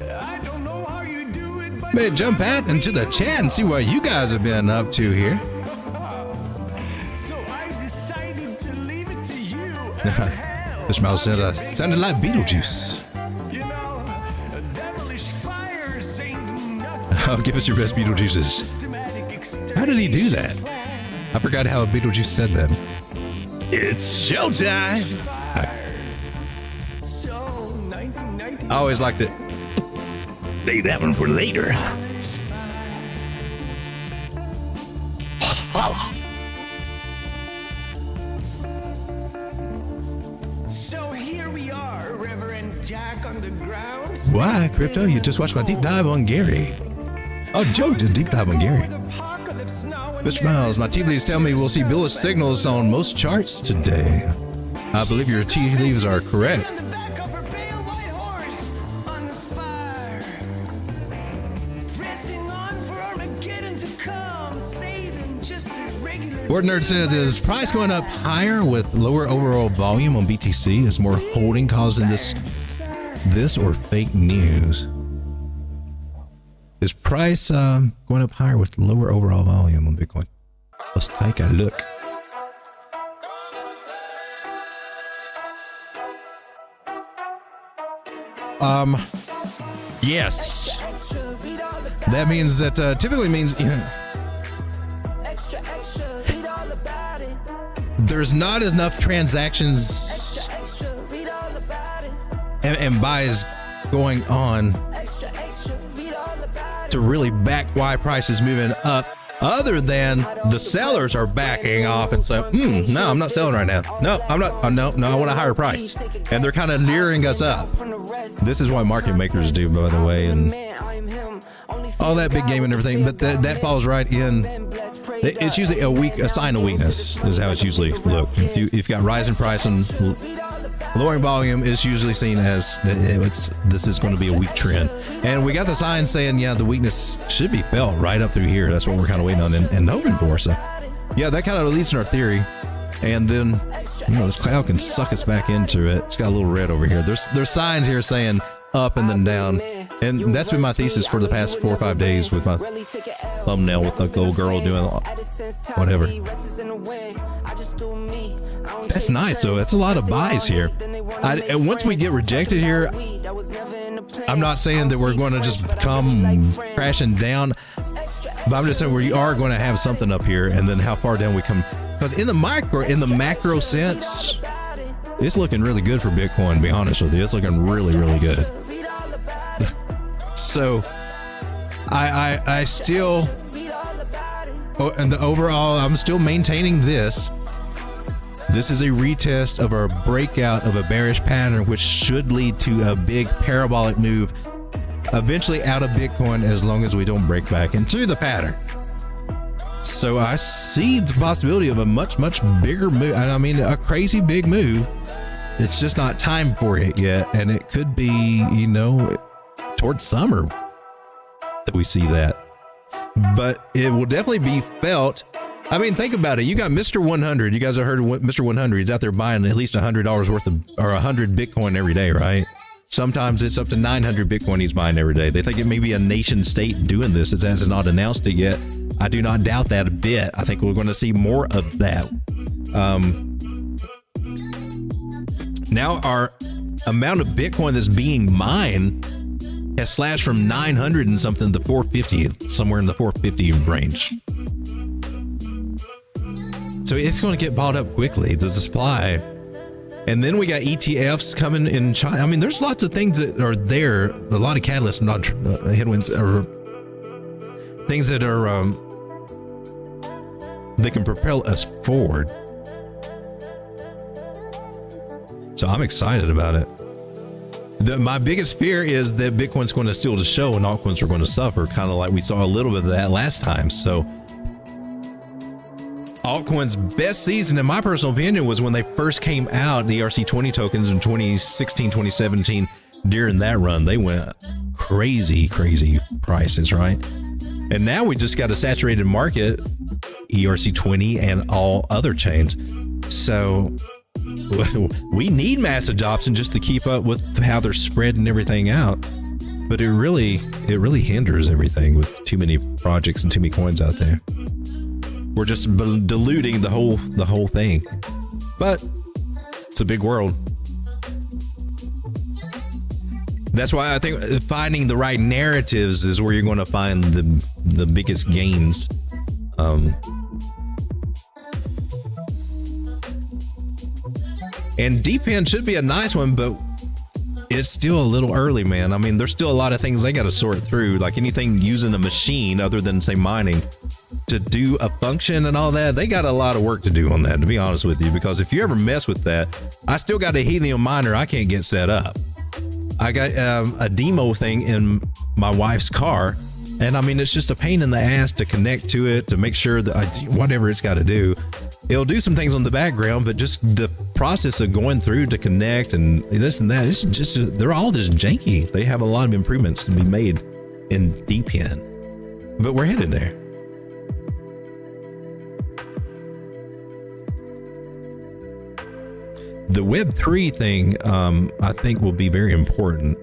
I don't know how you do it, but May jump out into the chat and see what you guys have been up to here. So I decided to leave it to you. The smell sounded like Beetlejuice. You know, a devilish fire ain't nothing. Oh, give us your best Beetlejuices. How did he do that? I forgot how Beetlejuice said that. It's showtime. I always liked it. Save that one for later. So here we are, Reverend Jack on the ground. Why, Crypto? You just watched my deep dive on Gary. Oh, Joe did a deep dive on Gary. Mr. Miles, my tea leaves tell me we'll see bullish signals on most charts today. I believe your tea leaves are correct. Board Nerd says, is price going up higher with lower overall volume on BTC? Is more holding causing this or fake news? Is price going up higher with lower overall volume on Bitcoin? Let's take a look. Yes. That means that typically means there's not enough transactions and buys going on to really back why price is moving up, other than the sellers are backing off and say, no, I'm not selling right now. No, I'm not. No, I want a higher price. And they're kind of nearing us up. This is what market makers do, by the way, and all that big game and everything. But that falls right in. It's usually a sign of weakness is how it's usually looked. If you've got rising price and lowering volume, is usually seen as this is going to be a weak trend. And we got the sign saying, yeah, the weakness should be felt right up through here. That's what we're kind of waiting on and hoping for. So, yeah, that kind of leads to our theory. And then, this cloud can suck us back into it. It's got a little red over here. There's signs here saying up and then down. And that's been my thesis for the past 4 or 5 days with my thumbnail with the little girl doing whatever. That's nice, though. That's a lot of buys here. And once we get rejected here, I'm not saying that we're going to just come crashing down, but I'm just saying we are going to have something up here, and then how far down we come. Because in the macro sense, it's looking really good for Bitcoin, to be honest with you. It's looking really, really good. So I still, and the overall, I'm still maintaining this. This is a retest of our breakout of a bearish pattern, which should lead to a big parabolic move eventually out of Bitcoin, as long as we don't break back into the pattern. So I see the possibility of a much, much bigger move. I mean, a crazy big move. It's just not time for it yet. And it could be, towards summer that we see that. But it will definitely be felt. I mean, think about it. You got Mr. 100. You guys have heard of Mr. 100. He's out there buying at least $100 worth of, or 100 Bitcoin every day, right? Sometimes it's up to 900 Bitcoin he's buying every day. They think it may be a nation state doing this. It has not announced it yet. I do not doubt that a bit. I think we're going to see more of that. Now our amount of Bitcoin that's being mined has slashed from 900 and something to 450, somewhere in the 450 range. So it's going to get bought up quickly, the supply. And then we got ETFs coming in China. I mean, there's lots of things that are there, a lot of catalysts, not headwinds, or things that are that can propel us forward. So I'm excited about it. My biggest fear is that Bitcoin's going to steal the show and altcoins are going to suffer, kind of like we saw a little bit of that last time. So altcoins' best season, in my personal opinion, was when they first came out, the ERC20 tokens in 2016, 2017. During that run, they went crazy prices, right? And now we just got a saturated market, ERC20 and all other chains. So we need mass adoption just to keep up with how they're spreading everything out. But it really hinders everything with too many projects and too many coins out there. We're just diluting the whole thing. But it's a big world. That's why I think finding the right narratives is where you're going to find the biggest gains. And DPN should be a nice one, but it's still a little early, man. I mean, there's still a lot of things they got to sort through, like anything using a machine other than, say, mining to do a function and all that. They got a lot of work to do on that, to be honest with you, because if you ever mess with that, I still got a helium miner I can't get set up. I got a demo thing in my wife's car, and I mean, it's just a pain in the ass to connect to it, to make sure that whatever it's got to do. It'll do some things on the background, but just the process of going through to connect and this and that, it's just, they're all just janky. They have a lot of improvements to be made in DPN, but we're headed there. The Web3 thing, I think will be very important,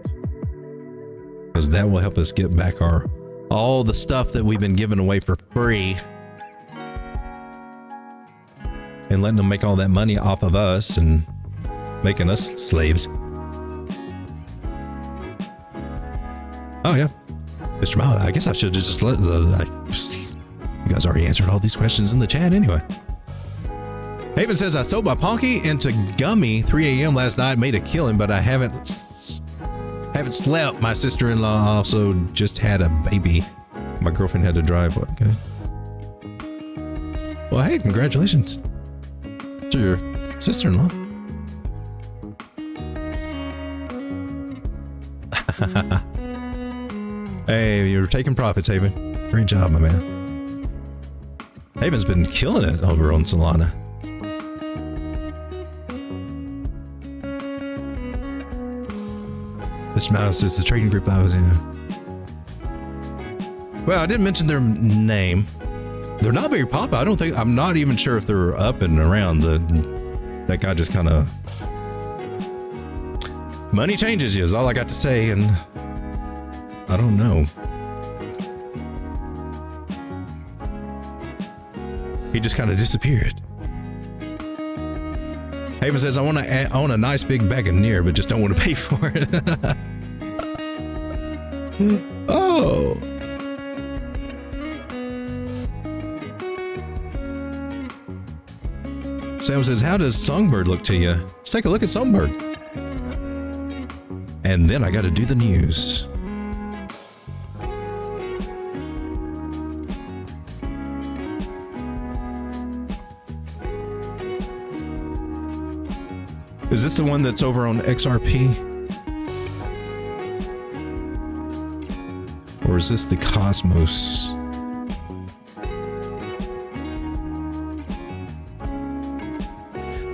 because that will help us get back all the stuff that we've been giving away for free, and letting them make all that money off of us and making us slaves. Oh yeah, Mr. Mao, I guess I should have just let you guys already answered all these questions in the chat anyway. Haven says, I sold my Ponky into Gummy 3 a.m. last night, made a killing, but I haven't slept. My sister-in-law also just had a baby. My girlfriend had to drive. Okay. Well, hey, congratulations to your sister-in-law. Hey, you're taking profits, Haven. Great job, my man. Haven's been killing it over on Solana. This mouse is the trading group I was in. Well, I didn't mention their name. They're not very popular. I'm not even sure if they're up and around. That guy just kind of... Money changes you is all I got to say, and I don't know. He just kind of disappeared. Haven says, I want to own a nice big Buccaneer, but just don't want to pay for it. Oh. Sam says, how does Songbird look to you? Let's take a look at Songbird. And then I got to do the news. Is this the one that's over on XRP? Or is this the Cosmos?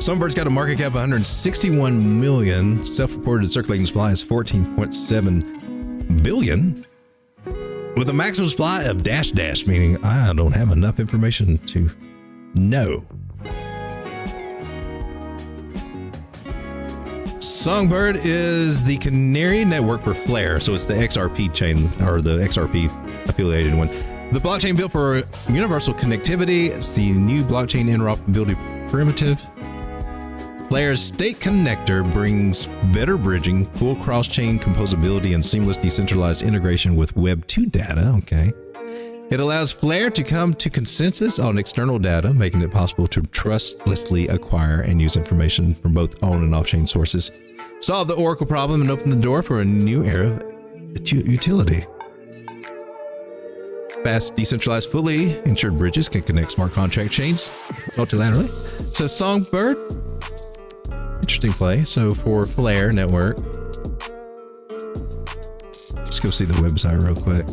Sunbird's got a market cap of 161 million. Self-reported circulating supply is 14.7 billion. With a maximum supply of dash, meaning I don't have enough information to know. Songbird is the canary network for Flare. So it's the XRP chain, or the XRP affiliated one. The blockchain built for universal connectivity. It's the new blockchain interoperability primitive. Flare's state connector brings better bridging, full cross-chain composability, and seamless decentralized integration with Web 2 data. Okay. It allows Flare to come to consensus on external data, making it possible to trustlessly acquire and use information from both on and off-chain sources. Solve the Oracle problem and open the door for a new era of utility. Fast, decentralized, fully insured bridges can connect smart contract chains multilaterally. So Songbird, interesting play. So for Flare network, let's go see the website real quick.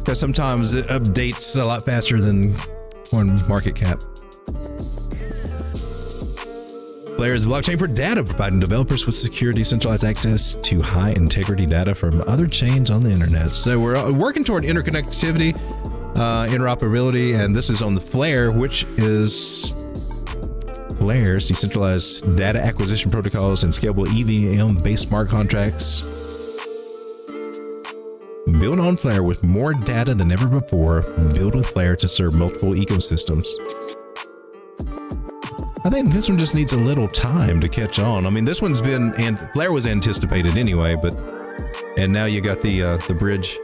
Because sometimes it updates a lot faster than on market cap. Flare is a blockchain for data, providing developers with secure, decentralized access to high integrity data from other chains on the internet. So we're working toward interconnectivity, interoperability, and this is on the Flare, which is Flare's decentralized data acquisition protocols and scalable EVM-based smart contracts. Build on Flare with more data than ever before. Build with Flare to serve multiple ecosystems. I think this one just needs a little time to catch on. I mean, this one's been, and Flare was anticipated anyway, but, and now you got the bridge.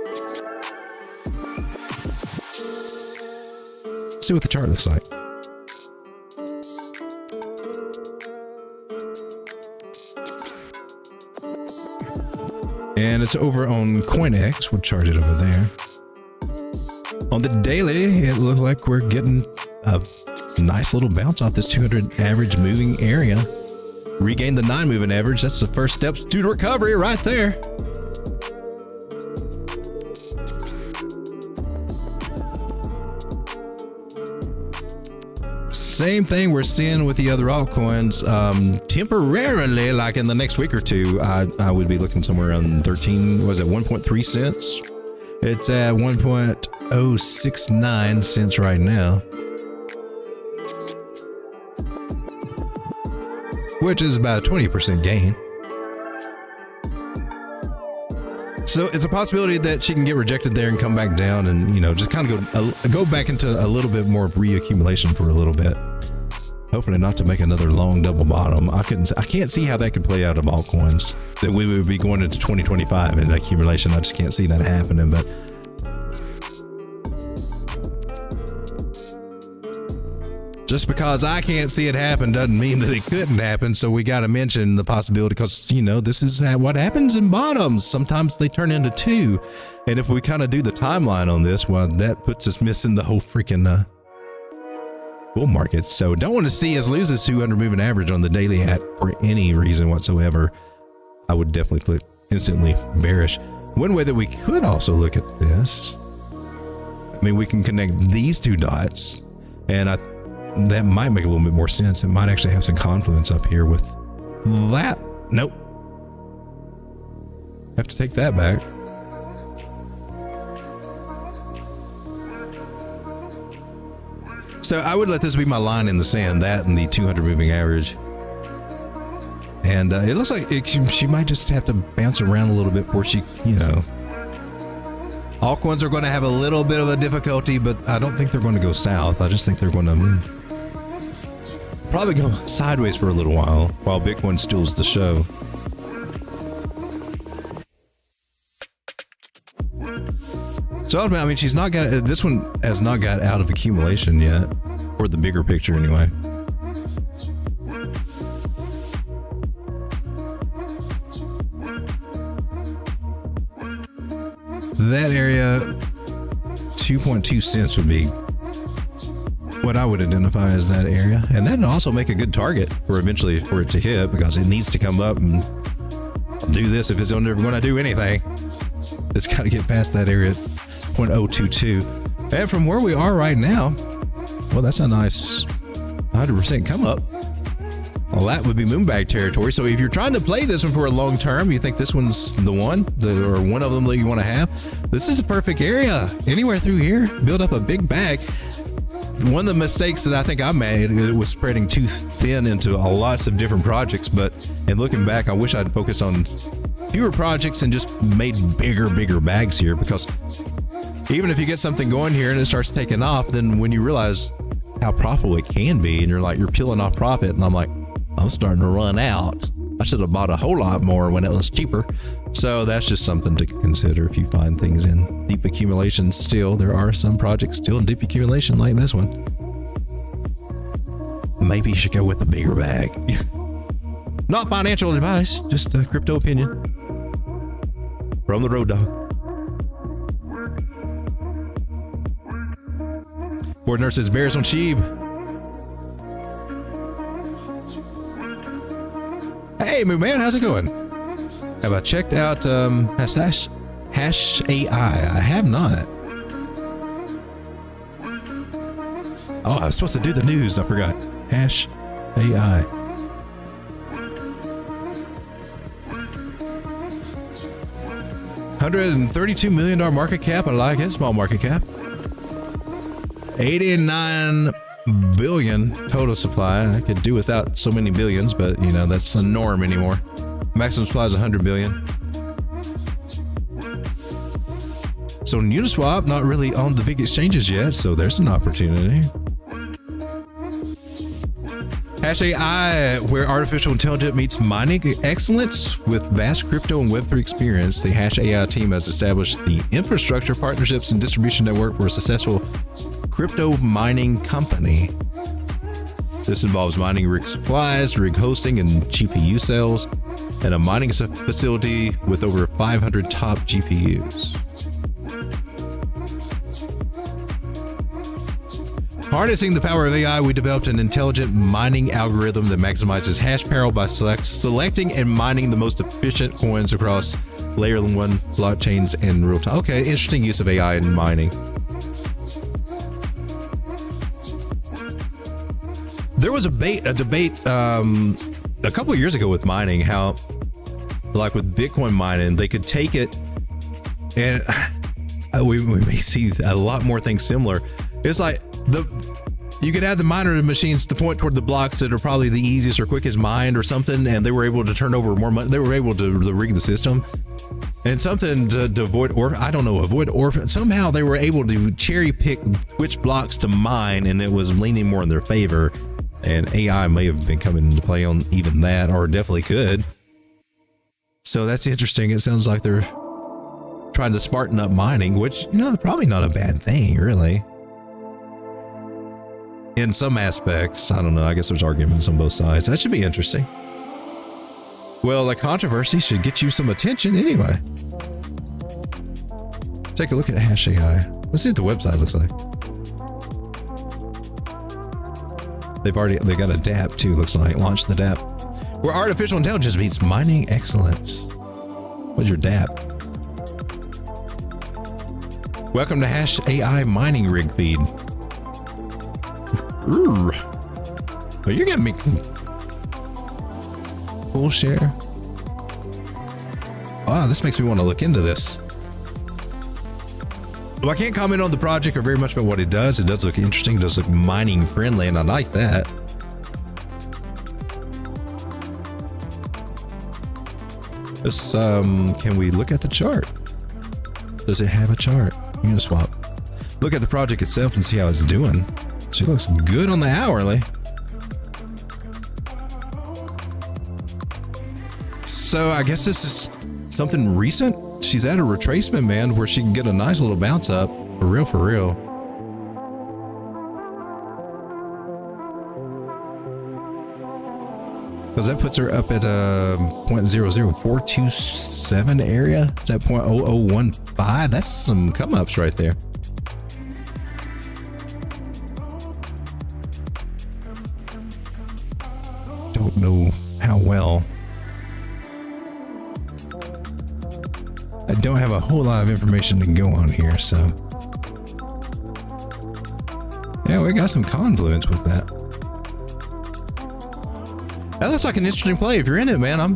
Let's see what the chart looks like. And it's over on CoinEx. We'll charge it over there. On the daily, it looked like we're getting a nice little bounce off this 200 average moving area. Regain the 9 moving average. That's the first steps to recovery right there. Same thing we're seeing with the other altcoins. Temporarily, like in the next week or two, I would be looking somewhere around 13, was it 1.3 cents? It's at 1.069 cents right now, which is about a 20% gain. So it's a possibility that she can get rejected there and come back down and, you know, just kind of go back into a little bit more reaccumulation for a little bit. Hopefully not to make another long double bottom. I can't see how that could play out of altcoins. That we would be going into 2025 in accumulation. I just can't see that happening, but just because I can't see it happen doesn't mean that it couldn't happen. So we got to mention the possibility because, you know, this is what happens in bottoms. Sometimes they turn into 2. And if we kind of do the timeline on this, well, that puts us missing the whole freaking bull market. So don't want to see us lose this 200 moving average on the daily at for any reason whatsoever. I would definitely put instantly bearish. One way that we could also look at this, I mean, we can connect these 2 dots and that might make a little bit more sense. It might actually have some confluence up here with that. Nope. Have to take that back. So I would let this be my line in the sand, that and the 200 moving average. And it looks like she might just have to bounce around a little bit before she, you know. Altcoins are going to have a little bit of a difficulty, but I don't think they're going to go south. I just think they're going to probably go sideways for a little while Bitcoin steals the show. So I mean, she's not got, this one has not got out of accumulation yet, or the bigger picture anyway. That area, 2.2 cents would be what I would identify as that area. And that'd also make a good target for eventually for it to hit, because it needs to come up and do this if it's ever going to do anything. It's got to get past that area at 0.022. And from where we are right now, well, that's a nice 100% come up. Well, that would be moonbag territory. So if you're trying to play this one for a long term, you think this one's the one, or one of them that you want to have, this is a perfect area. Anywhere through here, build up a big bag. one of the mistakes that I think I made was spreading too thin into a lots of different projects. But in looking back, I wish I'd focused on fewer projects and just made bigger bags here, because even if you get something going here and it starts taking off, then when you realize how profitable it can be and you're peeling off profit, and I'm like, I'm starting to run out. I should have bought a whole lot more when it was cheaper. So that's just something to consider if you find things in deep accumulation. Still, there are some projects still in deep accumulation like this one. Maybe you should go with the bigger bag. Not financial advice, just a crypto opinion from the Road Dog. Ordner says bears on sheep. Hey, man, how's it going? Have I checked out Hash AI? I have not. Oh, I was supposed to do the news. I forgot. Hash AI. $132 million market cap. I like it. Small market cap. 89 billion total supply. I could do without so many billions, but you know, that's the norm anymore. Maximum supply is 100 billion. So Uniswap not really on the big exchanges yet, so there's an opportunity. Hash AI, where artificial intelligence meets mining excellence with vast crypto and Web3 experience. The Hash AI team has established the infrastructure, partnerships, and distribution network for a successful crypto mining company. This involves mining rig supplies, rig hosting, and GPU sales, and a mining facility with over 500 top GPUs. Harnessing the power of AI, we developed an intelligent mining algorithm that maximizes hash power by selecting and mining the most efficient coins across layer 1 blockchains in real time. Okay, interesting use of AI in mining. There was a debate a couple of years ago with mining, how like with Bitcoin mining, they could take it, and we may see a lot more things similar. It's like you could have the miner machines to point toward the blocks that are probably the easiest or quickest mined or something, and they were able to turn over more money. They were able to rig the system. And something to avoid orphan. Somehow they were able to cherry pick which blocks to mine, and it was leaning more in their favor. And AI may have been coming into play on even that, or definitely could. So that's interesting. It sounds like they're trying to smarten up mining, which, you know, probably not a bad thing, really. In some aspects, I don't know. I guess there's arguments on both sides. That should be interesting. Well, the controversy should get you some attention anyway. Take a look at Hash AI. Let's see what the website looks like. They got a dApp too, looks like. Launch the dApp. Where artificial intelligence meets mining excellence. What's your dApp? Welcome to Hash AI mining rig feed. Ooh. Oh, you're getting me full share. Wow, this makes me want to look into this. Well, I can't comment on the project or very much about what it does. It does look interesting. It does look mining friendly, and I like that. This, can we look at the chart? Does it have a chart? Uniswap. Look at the project itself and see how it's doing. She looks good on the hourly. So I guess this is something recent. She's at a retracement band where she can get a nice little bounce up. For real, for real. Because that puts her up at a 0.00427 area. Is that 0.0015? That's some come ups right there. Don't know how well. I don't have a whole lot of information to go on here, so. Yeah, we got some confluence with that. That looks like an interesting play. If you're in it, man, I'm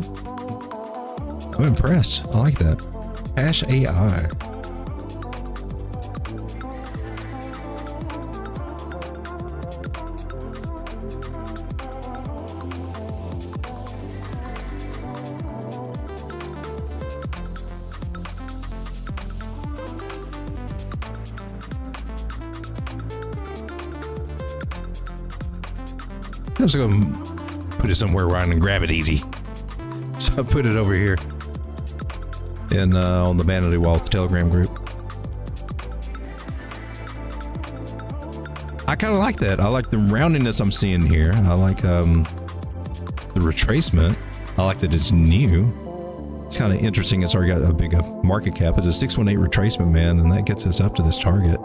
impressed. I like that. Hash AI. I'm just going to put it somewhere where I can grab it easy. So I put it over here in on the Vanity Wealth Telegram group. I kind of like that. I like the roundiness I'm seeing here. I like the retracement. I like that it's new. It's kind of interesting. It's already got a big market cap. It's a 618 retracement, man, and that gets us up to this target.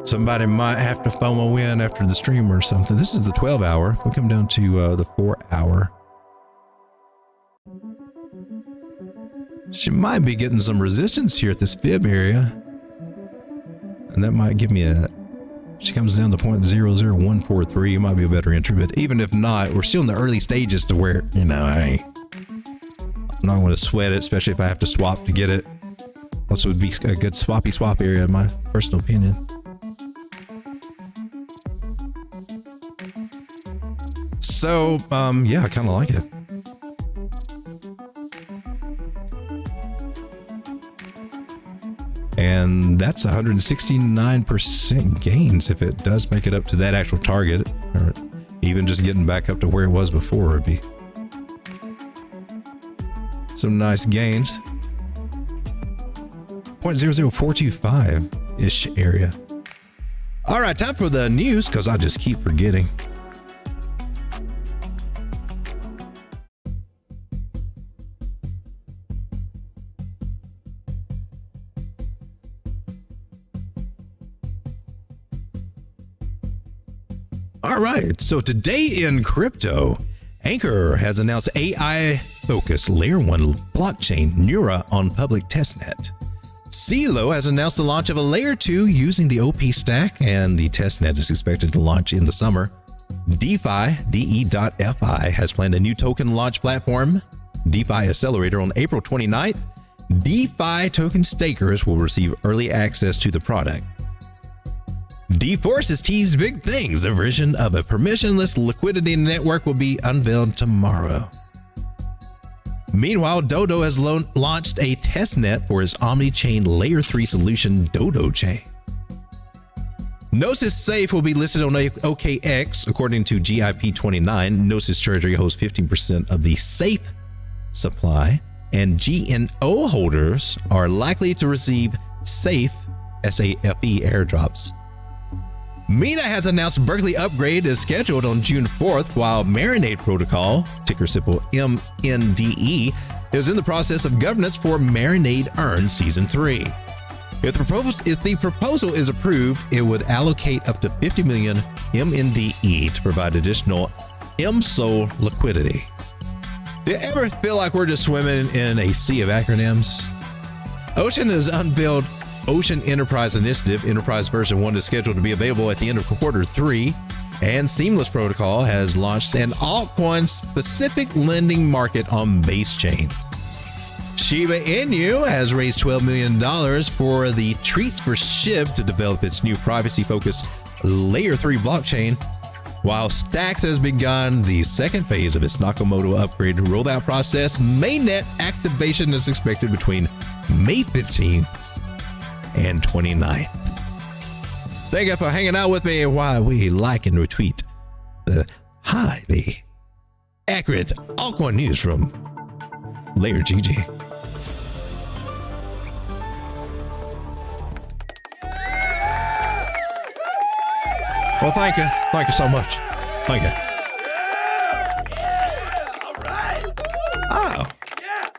Somebody might have to FOMO in after the stream or something. This is the 12-hour. We'll come down to the 4-hour. She might be getting some resistance here at this fib area. And that might give me a... She comes down to 0.00143. It might be a better entry. But even if not, we're still in the early stages to where, you know, I'm not going to sweat it, especially if I have to swap to get it. This would be a good swappy swap area, in my personal opinion. So, yeah, I kind of like it. And that's 169% gains if it does make it up to that actual target, or even just getting back up to where it was before. It'd be some nice gains. 0.00425-ish area. All right, time for the news, because I just keep forgetting. All right, so today in crypto, Anchor has announced AI-focused Layer 1 blockchain Neura on public testnet. CeeLo has announced the launch of a Layer 2 using the OP stack, and the testnet is expected to launch in the summer. DeFi, DE.fi, has planned a new token launch platform, DeFi Accelerator, on April 29th. DeFi token stakers will receive early access to the product. D-Force has teased big things. A version of a permissionless liquidity network will be unveiled tomorrow. Meanwhile, Dodo has launched a testnet for its omni-chain Layer 3 solution, Dodo Chain. Gnosis Safe will be listed on OKX. According to GIP29, Gnosis Treasury holds 15% of the Safe supply, and GNO holders are likely to receive Safe, S-A-F-E, airdrops. Mina has announced Berkeley upgrade is scheduled on June 4th, while Marinade Protocol, ticker symbol MNDE, is in the process of governance for Marinade Earn Season 3. If the proposal is approved, it would allocate up to 50 million MNDE to provide additional MSOL liquidity. Do you ever feel like we're just swimming in a sea of acronyms? Ocean has unveiled Ocean Enterprise Initiative. Enterprise version 1 is scheduled to be available at the end of quarter 3, and Seamless Protocol has launched an altcoin specific lending market on Base Chain. Shiba Inu has raised $12 million for the Treats for SHIB to develop its new privacy-focused Layer 3 blockchain, while Stacks has begun the second phase of its Nakamoto upgrade rollout process. Mainnet activation is expected between May 15th and 29th. Thank you for hanging out with me while we like and retweet the highly accurate altcoin news from Layer GG. Well, thank you. Thank you so much. Thank you. All right. Oh. Yes.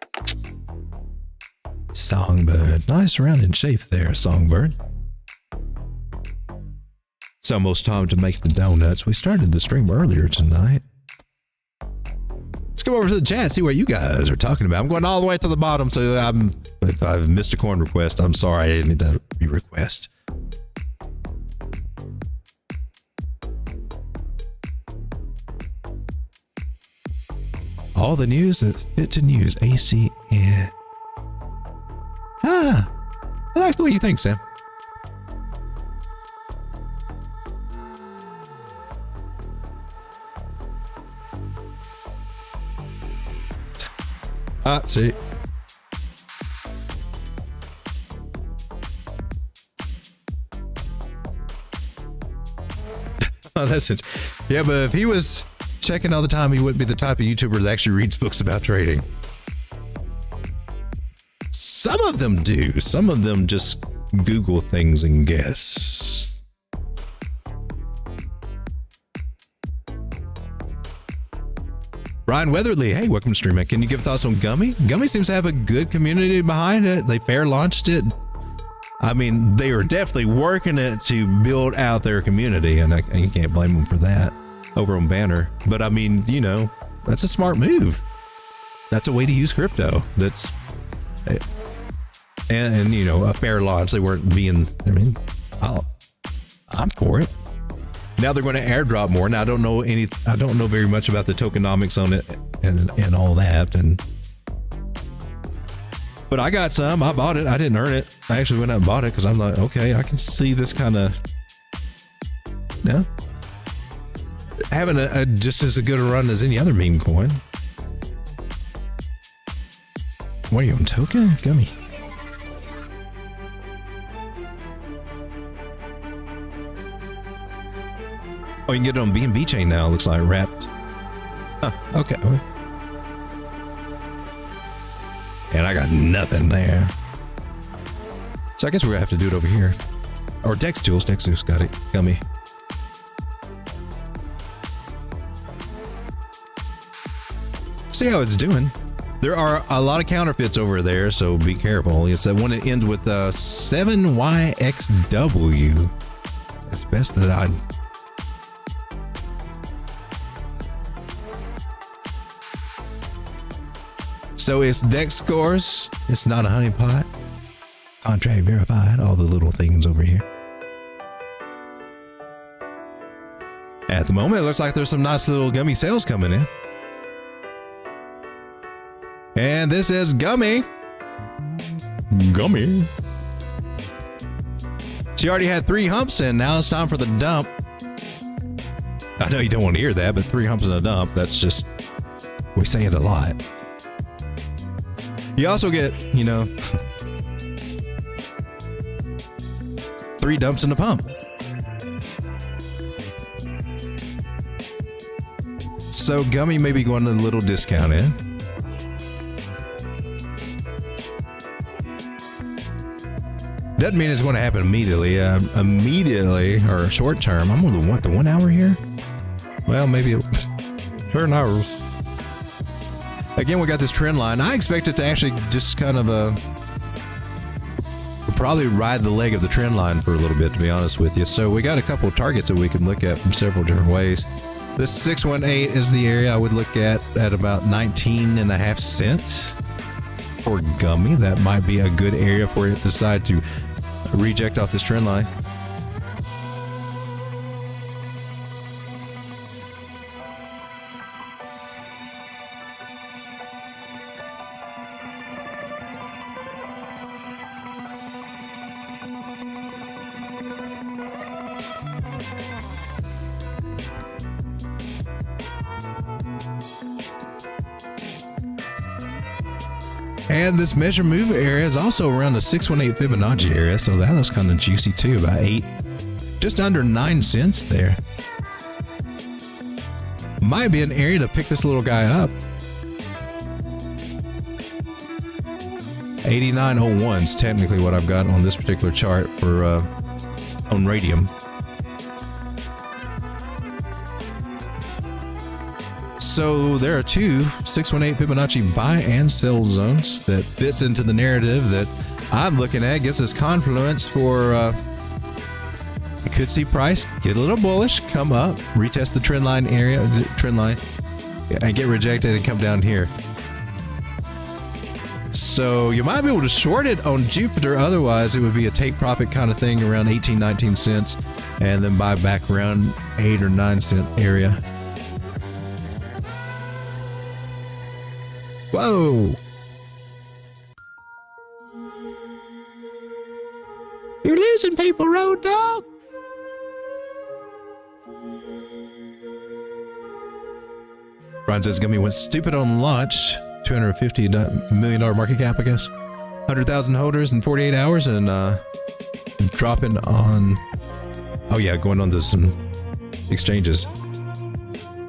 Songbird. Nice round in shape there, Songbird. It's almost time to make the donuts. We started the stream earlier tonight. Let's go over to the chat, see what you guys are talking about. I'm going all the way to the bottom, so if I've missed a coin request, I'm sorry. I didn't need that re-request. All the news that fit to news. ACN. I like the way you think, Sam. See. That's it. Yeah, but if he was checking all the time, he wouldn't be the type of YouTuber that actually reads books about trading. Some of them do. Some of them just Google things and guess. Brian Weatherly, hey, welcome to stream. Can you give thoughts on Gummy? Gummy seems to have a good community behind it. They fair launched it. I mean, they are definitely working it to build out their community, and you can't blame them for that over on Banner. But I mean, you know, that's a smart move. That's a way to use crypto. That's and you know, a fair launch. They weren't being. I mean, I'm for it. Now they're going to airdrop more. Now I don't know very much about the tokenomics on it and all that. But I got some. I bought it. I didn't earn it. I actually went out and bought it because I'm like, okay, I can see this kind of, no, having a just as good a run as any other meme coin. What are you on, token? Gummy. Oh, you can get it on BNB chain now. Looks like wrapped. Huh, okay. And I got nothing there. So I guess we're gonna have to do it over here. Or Dex Tools. Dex Tools got it. Gummy. See how it's doing. There are a lot of counterfeits over there, so be careful. It's that one that ends with 7YXW. It's best that I. So it's Dex scores. It's not a honeypot. Contract verified. All the little things over here. At the moment, it looks like there's some nice little gummy sales coming in. And this is Gummy. Gummy. She already had 3 humps and now it's time for the dump. I know you don't want to hear that, but 3 humps and a dump, that's just, we say it a lot. You also get, you know, 3 dumps and a pump. So Gummy may be going to a little discount in. Doesn't mean it's going to happen immediately. Or short term. I'm on the 1 hour here? Well, maybe who knows? Again, we got this trend line. I expect it to actually just kind of probably ride the leg of the trend line for a little bit, to be honest with you. So we got a couple of targets that we can look at from several different ways. This 618 is the area I would look at about 19.5 cents for Gummy. That might be a good area for it to decide to reject off this trend line. And this measure move area is also around the 618 Fibonacci area, so that looks kind of juicy too, about 8, just under 9 cents there. Might be an area to pick this little guy up. 89.01 is technically what I've got on this particular chart for on Radium. So there are 2 618 Fibonacci buy and sell zones that fits into the narrative that I'm looking at. Gives us confluence for you could see price get a little bullish, come up, retest the trend line area, and get rejected and come down here. So you might be able to short it on Jupiter. Otherwise, it would be a take profit kind of thing around 18, 19 cents, and then buy back around 8 or 9 cent area. Whoa! You're losing people, Road Dog! Brian says Gummy went stupid on launch. $250 million market cap, I guess. 100,000 holders in 48 hours and dropping on... Oh yeah, going on to some exchanges.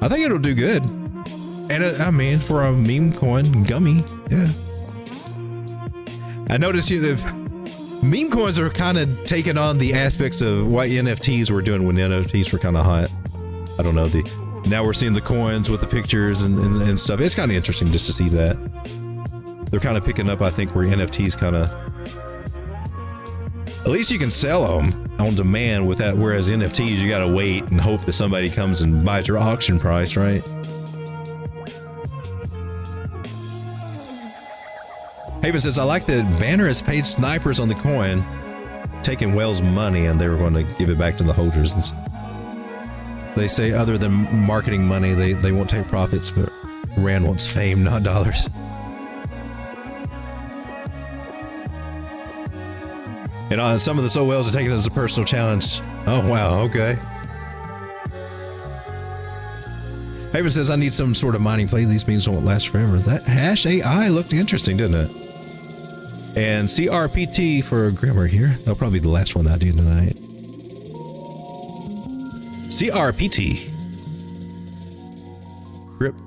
I think it'll do good. And I mean, for a meme coin gummy, yeah. I noticed if meme coins are kind of taking on the aspects of what NFTs were doing when NFTs were kind of hot. I don't know. Now we're seeing the coins with the pictures and stuff. It's kind of interesting just to see that. They're kind of picking up, I think, where NFTs kind of... At least you can sell them on demand with that, whereas NFTs, you got to wait and hope that somebody comes and buys your auction price, right? Haven says, I like that Banner has paid snipers on the coin, taking whales money, and they were going to give it back to the holders. They say other than marketing money, they won't take profits, but Rand wants fame, not dollars. And some of the whales are taking it as a personal challenge. Oh, wow, okay. Haven says, I need some sort of mining play. These memes won't last forever. That hash AI looked interesting, didn't it? And CRPT for grammar here. That'll probably be the last one that I do tonight. CRPT.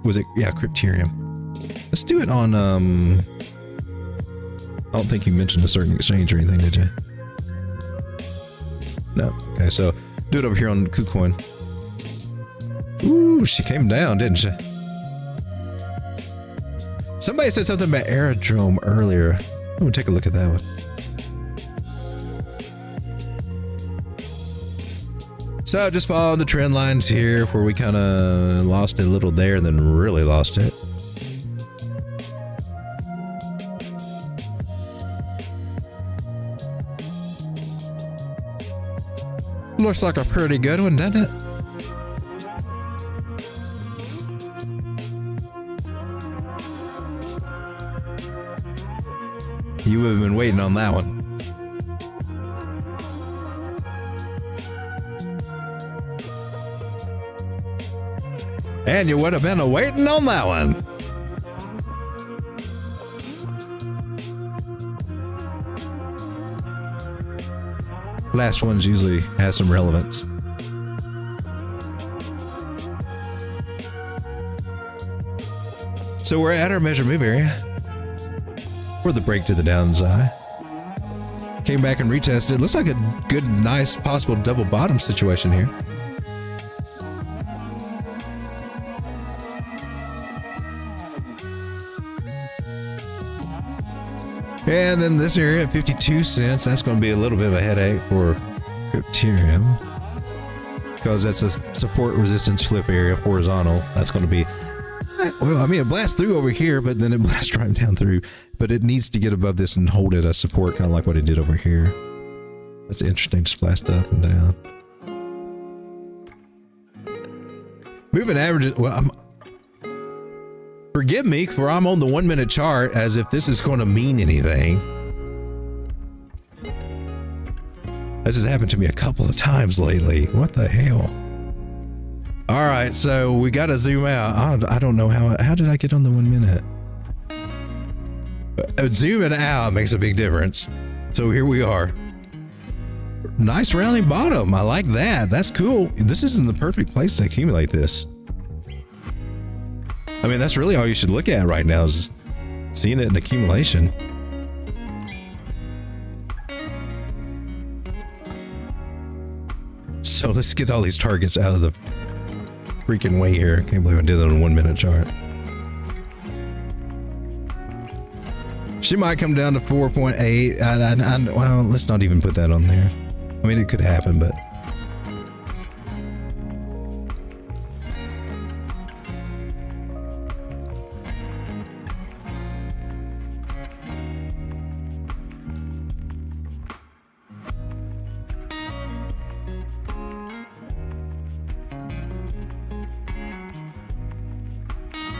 Was it? Yeah, Crypterium. Let's do it on, I don't think you mentioned a certain exchange or anything, did you? No. Okay, so do it over here on KuCoin. Ooh, she came down, didn't she? Somebody said something about Aerodrome earlier. I'm gonna take a look at that one. So just following the trend lines here where we kind of lost it a little there and then really lost it. Looks like a pretty good one, doesn't it? You would have been waiting on that one. And you would have been waiting on that one. Last ones usually has some relevance. So we're at our measure move area. For the break to the downside. Came back and retested. Looks like a good, nice, possible double bottom situation here. And then this area at 52 cents. That's going to be a little bit of a headache for Crypterium. Because that's a support resistance flip area, horizontal. That's going to be... Well, I mean, it blasts through over here, but then it blasts right down through. But it needs to get above this and hold it as support, kind of like what it did over here. That's interesting, just blast up and down. Moving averages, well, forgive me for I'm on the 1 minute chart as if this is going to mean anything. This has happened to me a couple of times lately. What the hell? All right, so we got to zoom out. I don't know how did I get on the 1 minute? Zooming out makes a big difference. So here we are. Nice rounding bottom. I like that. That's cool. This isn't the perfect place to accumulate this. I mean, that's really all you should look at right now is seeing it in accumulation. So let's get all these targets out of the freaking way here. Can't believe I did that on a 1 minute chart. She might come down to 4.8. Well, let's not even put that on there. I mean, it could happen, but...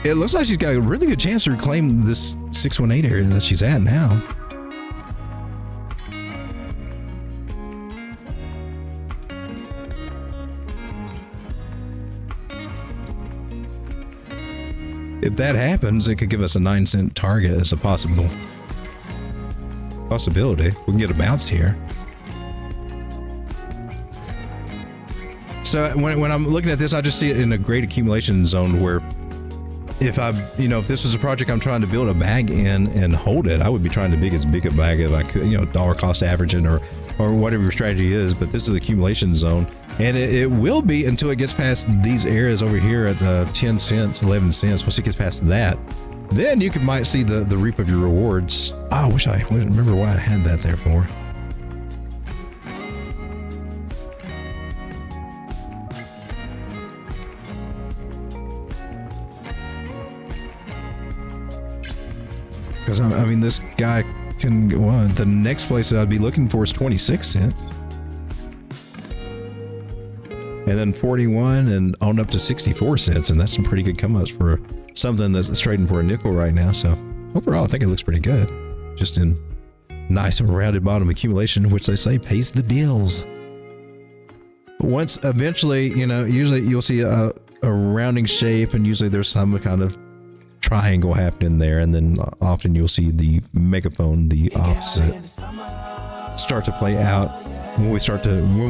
It looks like she's got a really good chance to reclaim this 618 area that she's at now. If that happens, it could give us a 9-cent target as a possibility. We can get a bounce here. So when I'm looking at this, I just see it in a great accumulation zone where if if this was a project I'm trying to build a bag in and hold it, I would be trying to as big a bag as I could, dollar cost averaging or whatever your strategy is. But this is accumulation zone, and it will be until it gets past these areas over here at 10 cents, 11 cents. Once it gets past that, then you might see the reap of your rewards. I wish I remember why I had that there for. Because I mean, this guy can go on. The next place that I'd be looking for is 26 cents. And then 41 and on up to 64 cents. And that's some pretty good come ups for something that's trading for a nickel right now. So overall, I think it looks pretty good. Just in nice and rounded bottom accumulation, which they say pays the bills. Once eventually, usually you'll see a rounding shape, and usually there's some kind of triangle happening there, and then often you'll see the megaphone, the opposite, start to play out when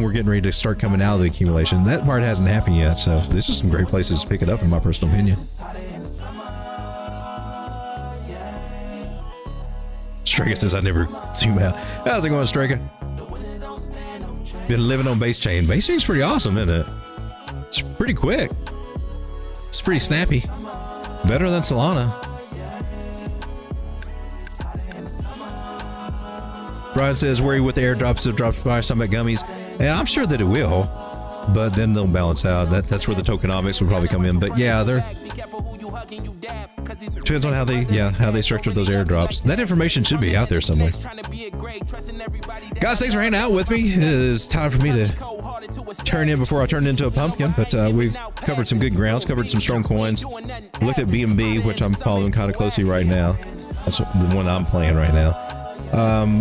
we're getting ready to start coming out of the accumulation. That part hasn't happened yet, so this is some great places to pick it up in my personal opinion. Striker says I never zoom out. How's it going, Striker? Been living on base chain. Base chain's pretty awesome, isn't it? It's pretty quick. It's pretty snappy. Better than Solana. Brian says, worry with the airdrops if drops by some gummies. And I'm sure that it will, but then they'll balance out. That's where the tokenomics will probably come in. But yeah, depends on how they structure those airdrops. That information should be out there somewhere. Guys, thanks for hanging out with me. It's time for me to turn in before I turn into a pumpkin, but we've covered some good grounds, covered some strong coins. Looked at BNB, which I'm following kind of closely right now. That's the one I'm playing right now.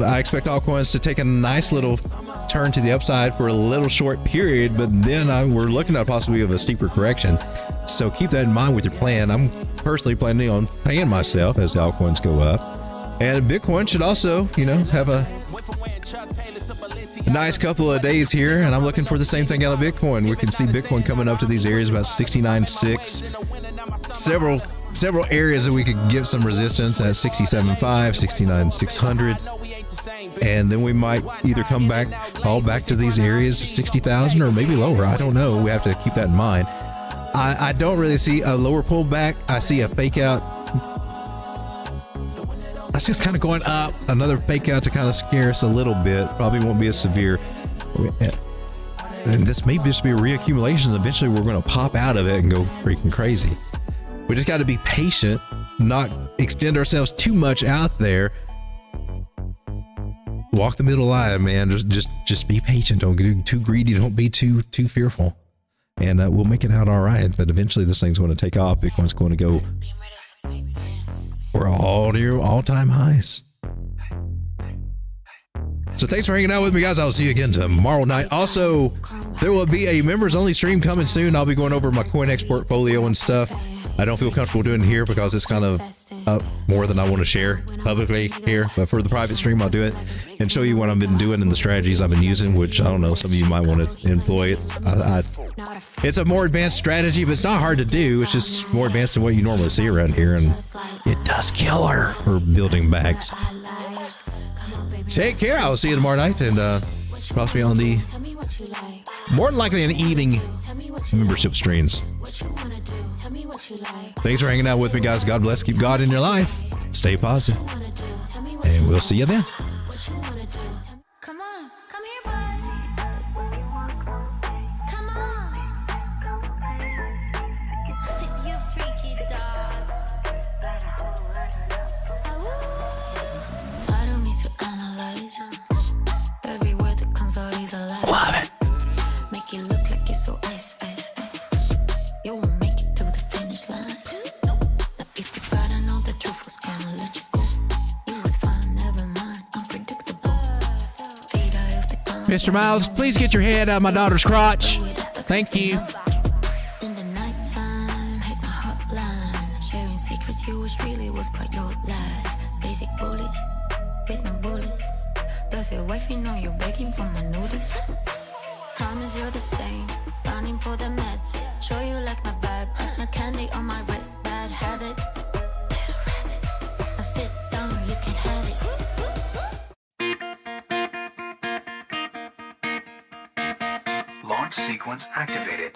I expect altcoins to take a nice little turn to the upside for a little short period, but then we're looking at possibly of a steeper correction. So keep that in mind with your plan. I'm personally planning on paying myself as the altcoins go up, and Bitcoin should also, have a nice couple of days here, and I'm looking for the same thing out of Bitcoin. We can see Bitcoin coming up to these areas about 69.6, several areas that we could get some resistance at 67.5, 69,600, and then we might either come back all back to these areas 60,000 or maybe lower. I don't know. We have to keep that in mind. I don't really see a lower pullback. I see a fake out. That's just kind of going up. Another fake out to kind of scare us a little bit. Probably won't be as severe. And this may just be a reaccumulation. Eventually we're going to pop out of it and go freaking crazy. We just got to be patient, not extend ourselves too much out there. Walk the middle line, man. Just be patient. Don't get too greedy. Don't be too fearful. And we'll make it out all right. But eventually this thing's going to take off. Bitcoin's going to go for all your all-time highs. So thanks for hanging out with me, guys. I'll see you again tomorrow night. Also, there will be a members-only stream coming soon. I'll be going over my CoinEx portfolio and stuff. I don't feel comfortable doing it here because it's kind of up more than I want to share publicly here. But for the private stream, I'll do it and show you what I've been doing and the strategies I've been using, which I don't know, some of you might want to employ it. It's a more advanced strategy, but it's not hard to do. It's just more advanced than what you normally see around here, and it does kill her for building bags. Take care. I'll see you tomorrow night, and possibly on the more than likely an evening membership streams. Thanks for hanging out with me, guys. God bless. Keep God in your life. Stay positive. And we'll see you then. Come on, come here, bud. Come on. You freaky dog. I don't need to analyze every word that comes out is a lie. Love it. Make it look like it's so ice. You won't make it to the finish line. Now if you gotta know the truth was gonna let you go. You was fine, never mind, unpredictable. Mr. Miles, please get your head out of my daughter's crotch. Thank you. In the nighttime, hit my hotline. Sharing secrets, you was really was about your life. Basic bullets, with no bullets. Does your wifey know you're begging for my notice? Promise you're the same. Running for the meds. Sure you like my vibe. That's my candy on my wrist. Bad habits. Little rabbit. Now sit down, you can have it. Launch sequence activated.